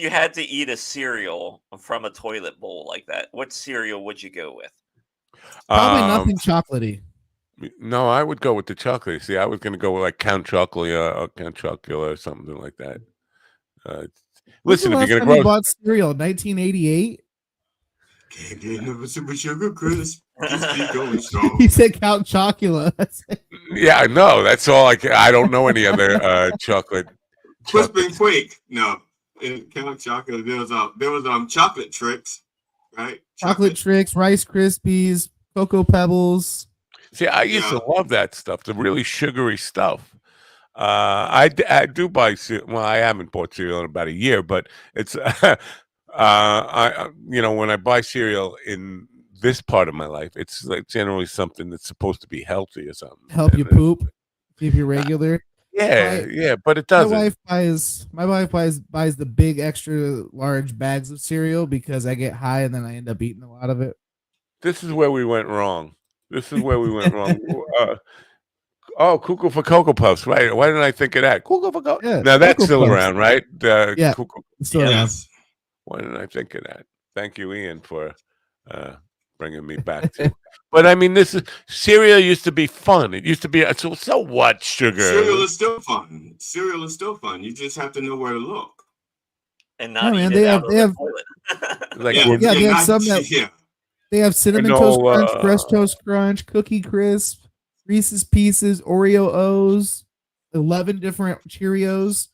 had to eat a cereal from a toilet bowl like that, what cereal would you go with? Probably nothing chocolatey. No, I would go with the chocolate. See, I was going to go with like Count Chocula or Count Chocula or something like that. Listen, if you're going to grow, you bought cereal, 1988. Can't get enough super sugar, Chris. Just keep going strong. He said Count Chocula. Yeah, I know. That's all. I don't know any other chocolate. Crisp and Quake. No, Count Chocolate. There was chocolate tricks, right? Chocolate tricks, Rice Krispies, Cocoa Pebbles. See, I used to love that stuff. The really sugary stuff. I do buy cereal. Well, I haven't bought cereal in about a year, but it's I when I buy cereal in this part of my life, it's like generally something that's supposed to be healthy or something. Help you poop, keep you regular. Yeah, but it doesn't. My wife buys the big extra large bags of cereal because I get high and then I end up eating a lot of it. This is where we went wrong. Cuckoo for Cocoa Puffs, right? Why didn't I think of that? Cuckoo for Cocoa. Yeah, now that's Cocoa still Puffs. around, right? Yeah, Cuckoo. it's still around. Why didn't I think of that? Thank you, Ian, for bringing me back to. But I mean, cereal used to be fun. It used to be so what sugar. Cereal is still fun. Cereal is still fun. You just have to know where to look. And not eat it out of the toilet. They have some that. They have Cinnamon Toast Crunch, Fresh Toast Crunch, Cookie Crisp, Reese's Pieces, Oreo O's, 11 different Cheerios.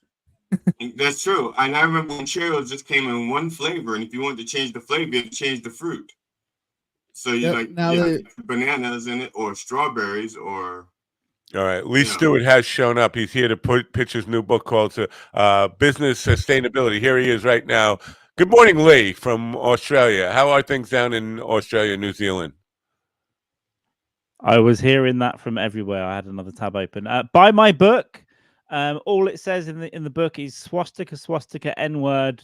That's true. And I remember when Cheerios just came in one flavor, and if you wanted to change the flavor, you had to change the fruit. So you bananas in it, or strawberries, or. All right, Lee Stewart has shown up. He's here to pitch his new book called Business Sustainability. Here he is right now. Good morning, Lee, from Australia. How are things down in Australia, New Zealand? I was hearing that from everywhere. I had another tab open. Buy my book. All it says in the book is swastika, N-word,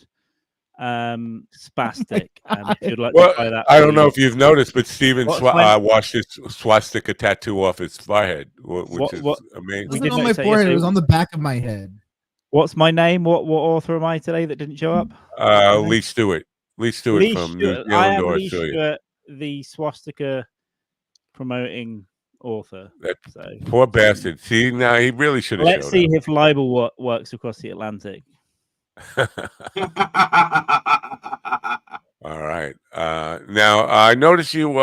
spastic. And if you'd like to buy that, I don't know if you've noticed, but Steven washed his swastika tattoo off his forehead, which is amazing. It wasn't on my forehead. It was on the back of my head. What's my name? What author am I today that didn't show up? Lee Stewart. Lee Stewart from New Zealand, I am Australia. Lee Stewart, the swastika promoting author. Poor bastard. See, now he really should have. Let's see if libel works across the Atlantic. All right. Now I noticed you.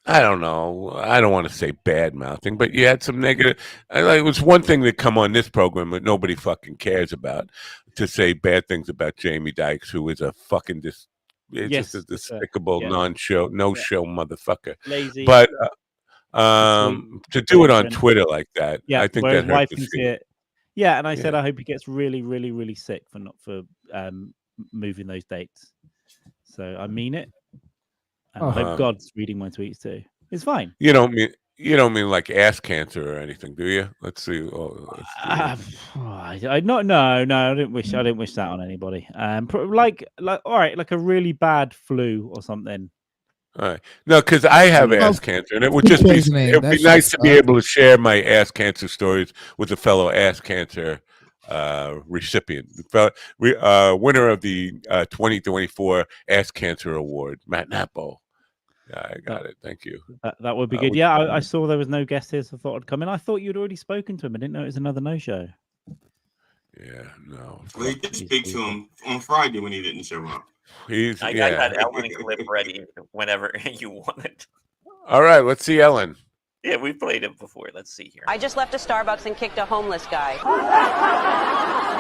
I don't know. I don't want to say bad mouthing, but you had some negative. It was one thing to come on this program, but nobody fucking cares about to say bad things about Jamie Dykes, who is a fucking just a despicable no-show motherfucker. Lazy. But to do it on Twitter like that, I think that hurt his feelings. Yeah, and I said I hope he gets really, really, really sick for moving those dates. So I mean it. And I hope God's reading my tweets too. It's fine. You don't mean like ass cancer or anything, do you? Let's see. I didn't wish that on anybody. Like all right, like a really bad flu or something. All right. No, because I have ass cancer, and it would just be nice to be able to share my ass cancer stories with a fellow ass cancer recipient, winner of the 2024 Ass Cancer Award, Matt Napo. Yeah, I got it. Thank you. That would be good. I saw there was no guest here, so I thought I'd come in. I thought you'd already spoken to him. I didn't know it was another no-show. Yeah, no. Well, you did speak to him on Friday when he didn't show up. I got that Ellen clip ready whenever you want it. All right, let's see Ellen. Yeah, we played it before. Let's see here. I just left a Starbucks and kicked a homeless guy.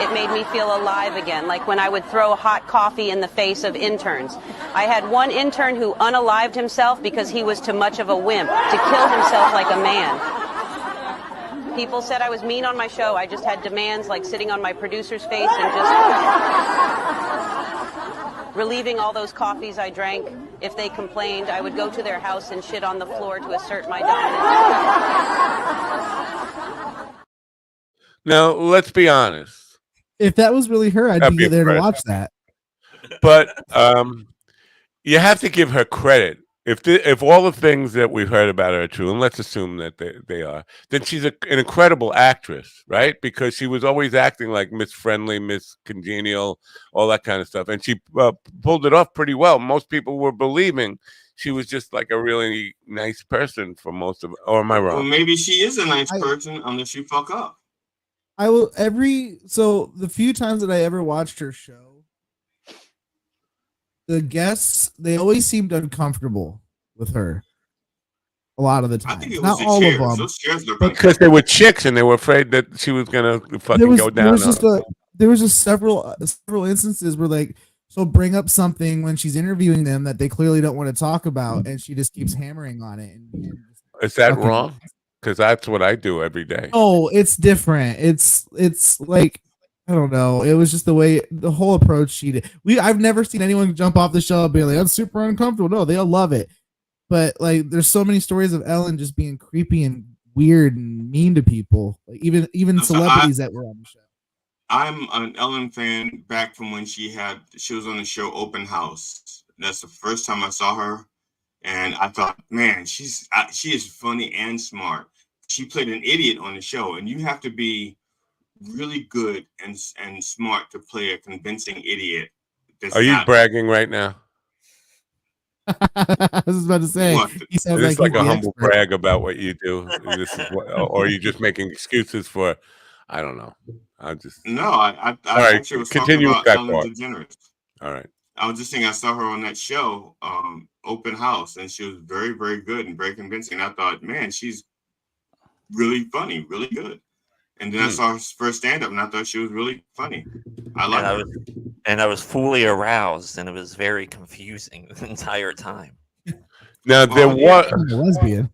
It made me feel alive again, like when I would throw hot coffee in the face of interns. I had one intern who unalived himself because he was too much of a wimp to kill himself like a man. People said I was mean on my show. I just had demands like sitting on my producer's face and just relieving all those coffees I drank. If they complained, I would go to their house and shit on the floor to assert my dominance. Now, let's be honest. If that was really her, I'd be there to watch that. But you have to give her credit. if all the things that we've heard about her are true, and let's assume that they are, then she's an incredible actress, right? Because she was always acting like Miss Friendly, Miss Congenial, all that kind of stuff, and she pulled it off pretty well. Most people were believing she was just like a really nice person for most of it. Or am I wrong? Well, maybe she is a nice person unless you fuck up. So the few times that I ever watched her show, the guests, they always seemed uncomfortable with her. A lot of the time, I think it not was the all chairs. of them. Those chairs look Because they were chicks and they were afraid that she was gonna fucking go down. There was just several instances where like she'll bring up something when she's interviewing them that they clearly don't want to talk about, and she just keeps hammering on it. Is that wrong? Because that's what I do every day. Oh, it's different. It's like, I don't know. It was just the way, the whole approach she did. I've never seen anyone jump off the show and be like, "I'm super uncomfortable." No, they all love it. But like, there's so many stories of Ellen just being creepy and weird and mean to people. Like even celebrities that were on the show. I'm an Ellen fan back from when she was on the show Open House. That's the first time I saw her, and I thought, man, she is funny and smart. She played an idiot on the show, and you have to be really good and smart to play a convincing idiot. Are you bragging right now? I was about to say, he sounds like a humble brag about what you do. This is or are you just making excuses for? I don't know. I just I right, actually was continue talking about with that Ellen DeGeneres. All right. I was just saying I saw her on that show, Open House, and she was very, very good and very convincing. I thought, man, she's really funny, really good. And then I saw her first stand-up, and I thought she was really funny. I was fully aroused, and it was very confusing the entire time. Now there was lesbian.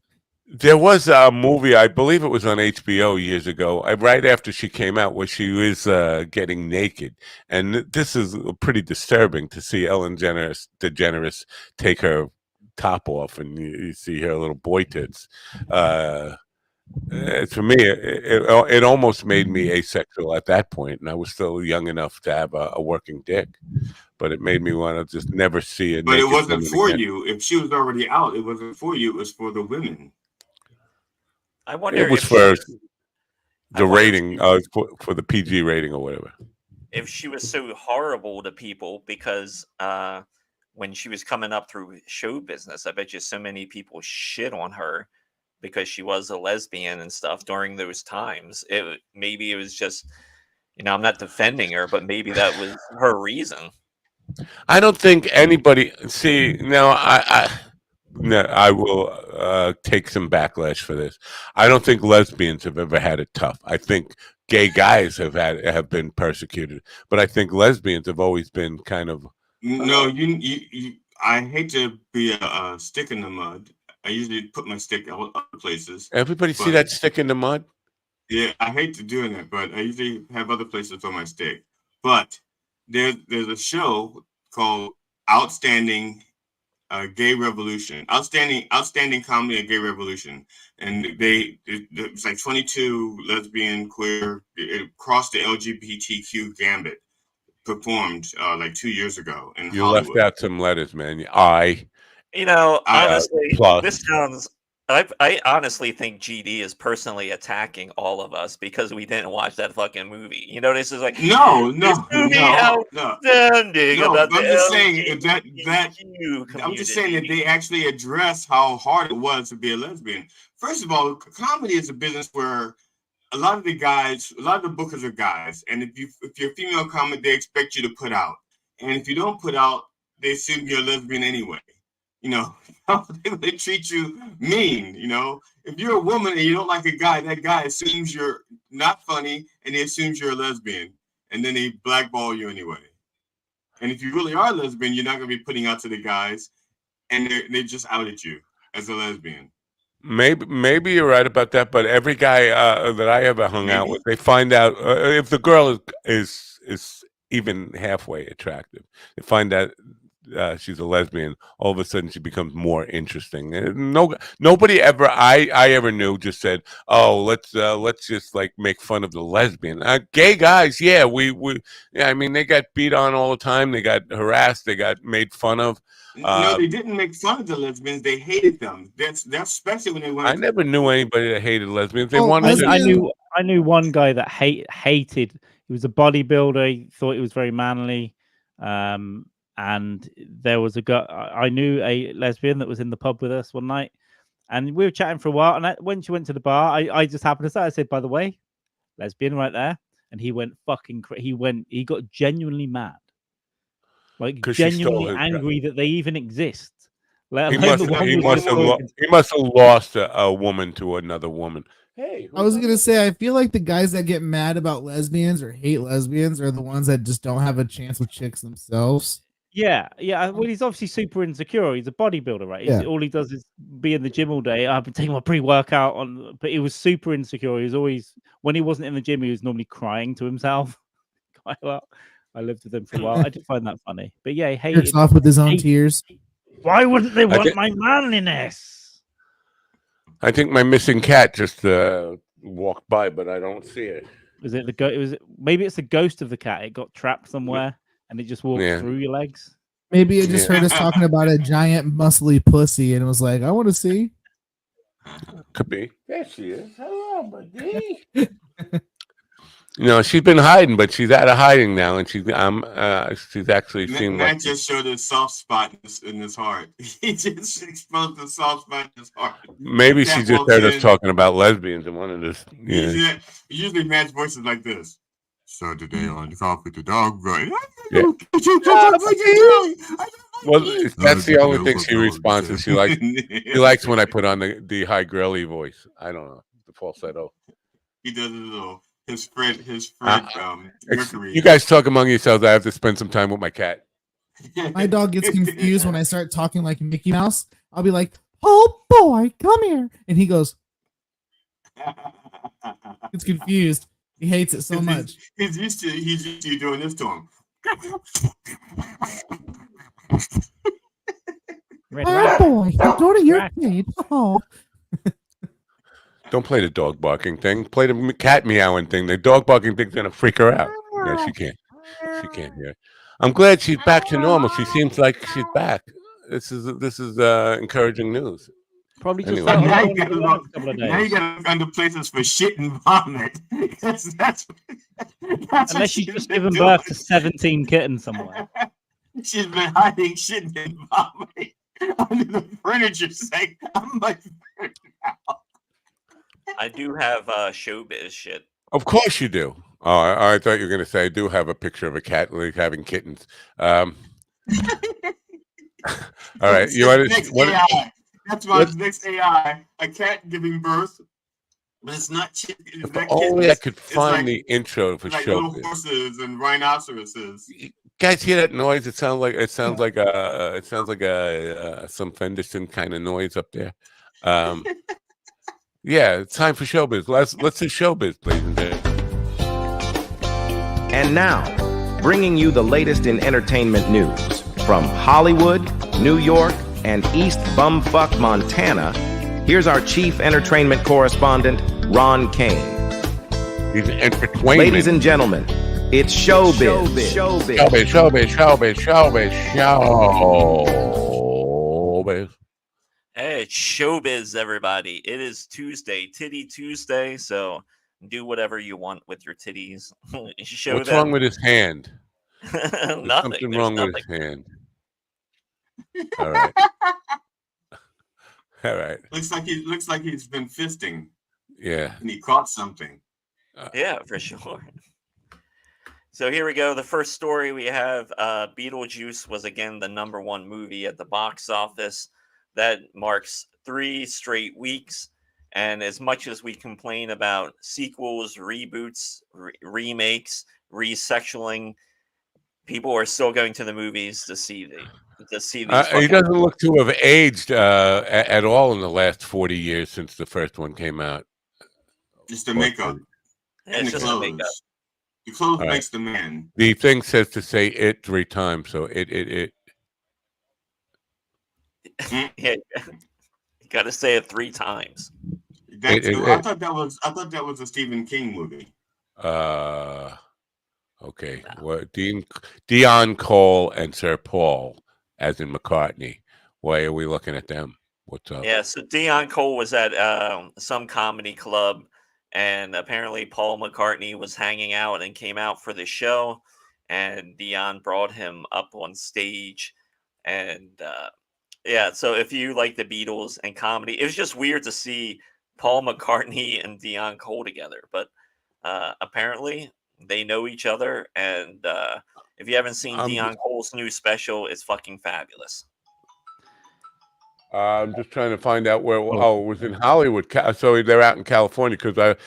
There was a movie, I believe it was on HBO years ago, right after she came out, where she was getting naked, and this is pretty disturbing to see Ellen DeGeneres take her top off, and you see her little boy tits. For me, it almost made me asexual at that point, and I was still young enough to have a working dick. But it made me want to just never see it. But it wasn't for you. If she was already out, it wasn't for you. It was for the women. I wonder. It was for the rating, for the PG rating or whatever. If she was so horrible to people because when she was coming up through show business, I bet you so many people shit on her because she was a lesbian and stuff during those times. Maybe it was just, I'm not defending her, but maybe that was her reason. I don't think anybody. See, now I will take some backlash for this. I don't think lesbians have ever had it tough. I think gay guys have been persecuted, but I think lesbians have always been kind of. No, you. I hate to be a stick in the mud. I usually put my stick other places. Everybody see that stick in the mud? Yeah, I hate to do that, but I usually have other places for my stick. But there's a show called Outstanding Gay Revolution, outstanding comedy and gay revolution, and it's like 22 lesbian, queer, it crossed the LGBTQ gambit, performed like 2 years ago in Hollywood. Left out some letters, man. Honestly, plus. This sounds. I honestly think GD is personally attacking all of us because we didn't watch that fucking movie. This is like no. I'm just saying I'm just saying that they actually address how hard it was to be a lesbian. First of all, comedy is a business where a lot of the bookers are guys, and if you're a female comic, they expect you to put out, and if you don't put out, they assume you're a lesbian anyway. They treat you mean. If you're a woman and you don't like a guy, that guy assumes you're not funny, and he assumes you're a lesbian, and then they blackball you anyway. And if you really are a lesbian, you're not going to be putting out to the guys, and they just outed you as a lesbian. Maybe you're right about that, but every guy that I ever hung out with, they find out if the girl is even halfway attractive. They find out she's a lesbian, all of a sudden she becomes more interesting. And nobody ever I ever knew just said, "Oh, let's just like make fun of the lesbian." Gay guys, yeah, yeah, I mean, they got beat on all the time. They got harassed. They got made fun of. No, they didn't make fun of the lesbians. They hated them. That's especially when they went. I never knew anybody that hated lesbians. They I knew one guy that hated. He was a bodybuilder. He thought he was very manly. And there was a guy. I knew a lesbian that was in the pub with us one night, and we were chatting for a while. And when she went to the bar, I just happened to say, I said, "By the way, lesbian right there." And he went fucking. He got genuinely mad, like genuinely angry that they even exist. He must have lost a woman to another woman. Hey, I was gonna say, I feel like the guys that get mad about lesbians or hate lesbians are the ones that just don't have a chance with chicks themselves. Yeah. Well, he's obviously super insecure. He's a bodybuilder, right? Yeah. All he does is be in the gym all day. I've been taking my pre-workout but he was super insecure. He was always, when he wasn't in the gym, he was normally crying to himself quite a lot. I lived with him for a while. I did find that funny. But yeah, he hated. Jerks off with his own tears. Why wouldn't they want my manliness? I think my missing cat just walked by, but I don't see it. Was it the ghost? Maybe it's the ghost of the cat. It got trapped somewhere and it just walked through your legs. Maybe it just heard us talking about a giant muscly pussy and was like, "I want to see." Could be. There she is. Hello, buddy. She's been hiding, but she's out of hiding now, and she's actually seeing. Matt just showed a soft spot in his heart. He just exposed the soft spot in his heart. Maybe she just heard us talking about lesbians and wanted to. Yeah. Usually, Matt's voice is like this. So today on Coffee with the Dog, right? Yeah. Well, that's the only thing she responds to. She likes when I put on the high girly voice. I don't know, the falsetto. He does a little. His friend, Mercury. You guys talk among yourselves. I have to spend some time with my cat. My dog gets confused when I start talking like Mickey Mouse. I'll be like, "Oh boy, come here," and he goes. It's confused. He hates it so much. He's used to you doing this to him. Oh boy, go to your cage. Oh. Don't play the dog barking thing. Play the cat meowing thing. The dog barking thing's gonna freak her out. Yeah, she can't. She can't hear. I'm glad she's back to normal. She seems like she's back. This is encouraging news. Probably just now you got to look under places for shit and vomit. that's unless you just given birth to 17 kittens somewhere. She's been hiding shit and vomit under the furniture. Saying, "I'm like now." I do have showbiz shit. Of course you do. Oh, I thought you were going to say I do have a picture of a cat like having kittens. All right, you want to? That's my next AI. A cat giving birth, but it's not. If only I could find the intro for like showbiz. Little horses and rhinoceroses. Guys, hear that noise? It sounds like some Fenderson kind of noise up there. Yeah, it's time for showbiz. Let's do showbiz, please. And now, bringing you the latest in entertainment news from Hollywood, New York, and East Bumfuck, Montana. Here's our chief entertainment correspondent, Ron Kane. He's entertainment. Ladies and gentlemen, it's showbiz. Showbiz. Hey, it's showbiz, everybody. It is Tuesday, Titty Tuesday, so do whatever you want with your titties. What's wrong with his hand? Nothing. Something wrong with his hand. All right. All right. Looks like he's been fisting. Yeah. And he caught something. Yeah, for sure. So here we go. The first story we have, Beetlejuice was again the #1 movie at the box office. That marks 3 straight weeks. And as much as we complain about sequels, reboots, remakes, resexualing, people are still going to the movies to see these. He doesn't look to have aged at all in the last 40 years since the first one came out. Just the makeup and the clothes. The clothes makes the man. The thing says to say it 3 times, so it. Yeah, you got to say it 3 times. I thought that was a Stephen King movie. Okay. Well, Dion Cole and Sir Paul, as in McCartney. Why are we looking at them? What's up? Yeah, so Dion Cole was at some comedy club, and apparently Paul McCartney was hanging out and came out for the show, and Dion brought him up on stage, and yeah, so if you like the Beatles and comedy, it was just weird to see Paul McCartney and Dion Cole together, but apparently they know each other, and if you haven't seen Dion Cole's new special, it's fucking fabulous. I'm just trying to find out where. Oh, it was in Hollywood. So they're out in California because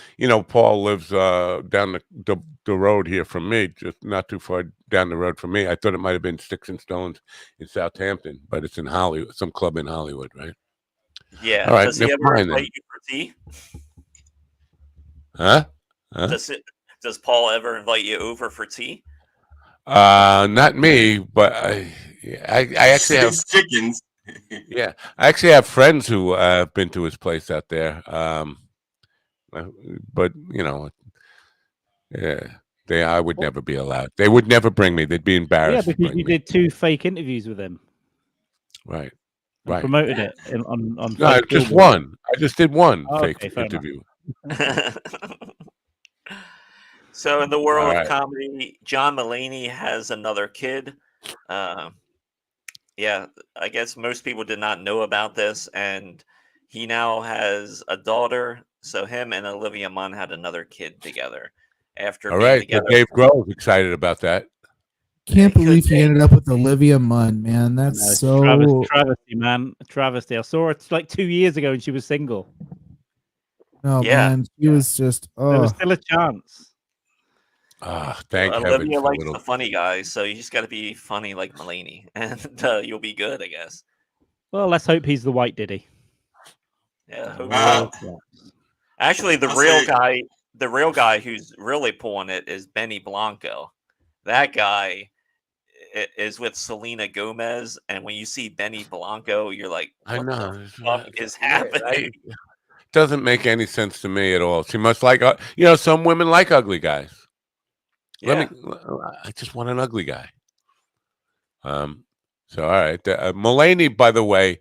Paul lives down the road here from me, just not too far down the road from me. I thought it might have been Sticks and Stones in Southampton, but it's in Hollywood, some club in Hollywood, right? Yeah. All right. Does he ever invite you for tea? Huh? Does Paul ever invite you over for tea? Not me, but I actually have chickens. Yeah, I actually have friends who have been to his place out there. But I would never be allowed. They would never bring me. They'd be embarrassed. Yeah, because you did 2 fake interviews with him. Right. And Right. promoted it on No, just one. I just did one fake interview. So in the world of comedy, John Mulaney has another kid. Yeah, I guess most people did not know about this, and he now has a daughter. So him and Olivia Munn had another kid together after All being right, together. so Dave Grohl's excited about that. Can't believe he ended up with Olivia Munn, man. That's so travesty, man. A travesty. I saw her like 2 years ago and she was single. No, man. She was just There was still a chance. Thank heaven Olivia for likes little. the funny guys, so you just got to be funny like Mulaney, and you'll be good, I guess. Well, let's hope he's the white Diddy. Yeah. Hope so. Actually, the real guy who's really pulling it is Benny Blanco. That guy is with Selena Gomez, and when you see Benny Blanco, you're like, I know. What the fuck is happening? Doesn't make any sense to me at all. She must like, some women like ugly guys. Yeah. I just want an ugly guy. So all right, Mulaney, by the way,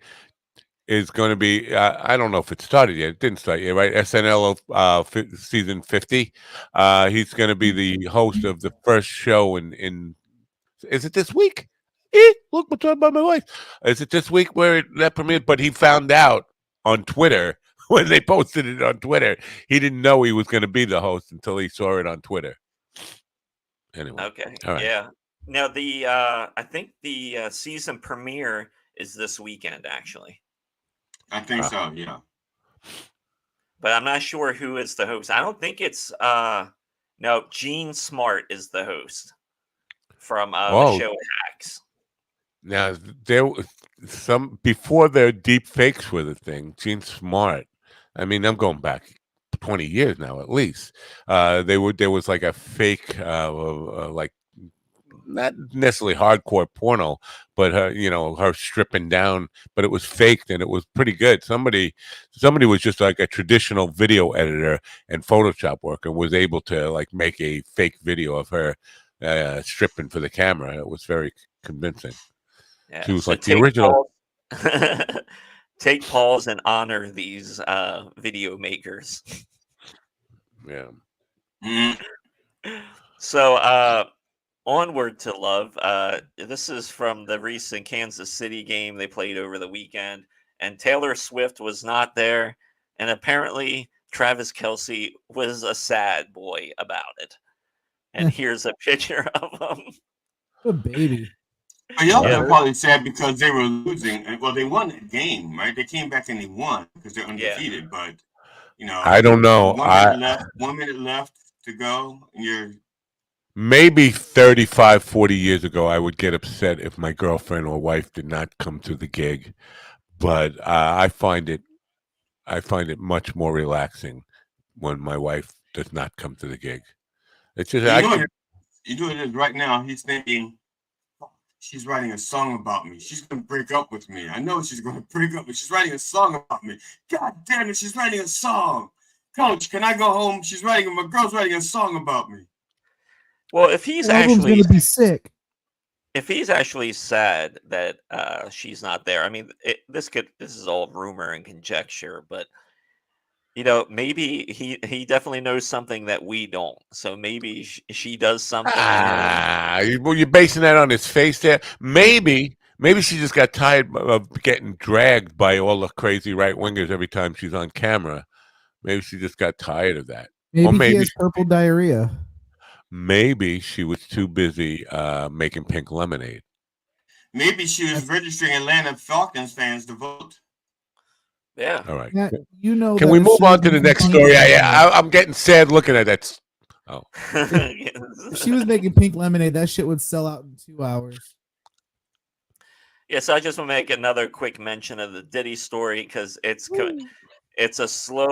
is going to be. I don't know if it started yet. It didn't start yet, right? SNL season 50. He's going to be the host of the first show in. Is it this week? Look what's on by my wife. Is it this week where that premiered? But he found out on Twitter when they posted it on Twitter. He didn't know he was going to be the host until he saw it on Twitter. Anyway. Okay. All right. Yeah. Now I think the season premiere is this weekend, actually. I think so. Yeah. But I'm not sure who is the host. I don't think it's no. Gene Smart is the host from the show Hacks. Now there was some before their deep fakes were the thing. Gene Smart. I mean, I'm going back 20 years now at least. There was like a fake like not necessarily hardcore porno, but her stripping down, but it was faked and it was pretty good. Somebody was just like a traditional video editor and Photoshop worker was able to like make a fake video of her stripping for the camera. It was very convincing. Yeah, she was like the original. Take pause and honor these video makers. Yeah. So onward to love. This is from the recent Kansas City game they played over the weekend, and Taylor Swift was not there, and apparently Travis Kelce was a sad boy about it. And here's a picture of him. Good baby. But y'all are probably sad because they were losing. Well, they won the game, right? They came back and they won because they're undefeated. Yeah. But I don't know. 1 minute left to go, and you're. Maybe 35, 40 years ago, I would get upset if my girlfriend or wife did not come to the gig. But I find it much more relaxing when my wife does not come to the gig. It's just You know it is right now. He's thinking, she's writing a song about me. She's going to break up with me. I know she's going to break up, but she's writing a song about me. God damn it, she's writing a song. Coach, can I go home? My girl's writing a song about me. Well, if he's album's actually gonna be sick. If he's actually sad that she's not there, I mean, this is all rumor and conjecture, but maybe he definitely knows something that we don't. So maybe she does something. Well, you're basing that on his face there. Maybe she just got tired of getting dragged by all the crazy right wingers every time she's on camera. Maybe she just got tired of that. Maybe he has purple diarrhea. Maybe she was too busy making pink lemonade. Maybe she was registering Atlanta Falcons fans to vote. Yeah. All right. Yeah, Can we move on to the next story? I'm getting sad looking at that. Oh. If she was making pink lemonade, that shit would sell out in 2 hours. Yeah, so I just want to make another quick mention of the Diddy story because it's a slow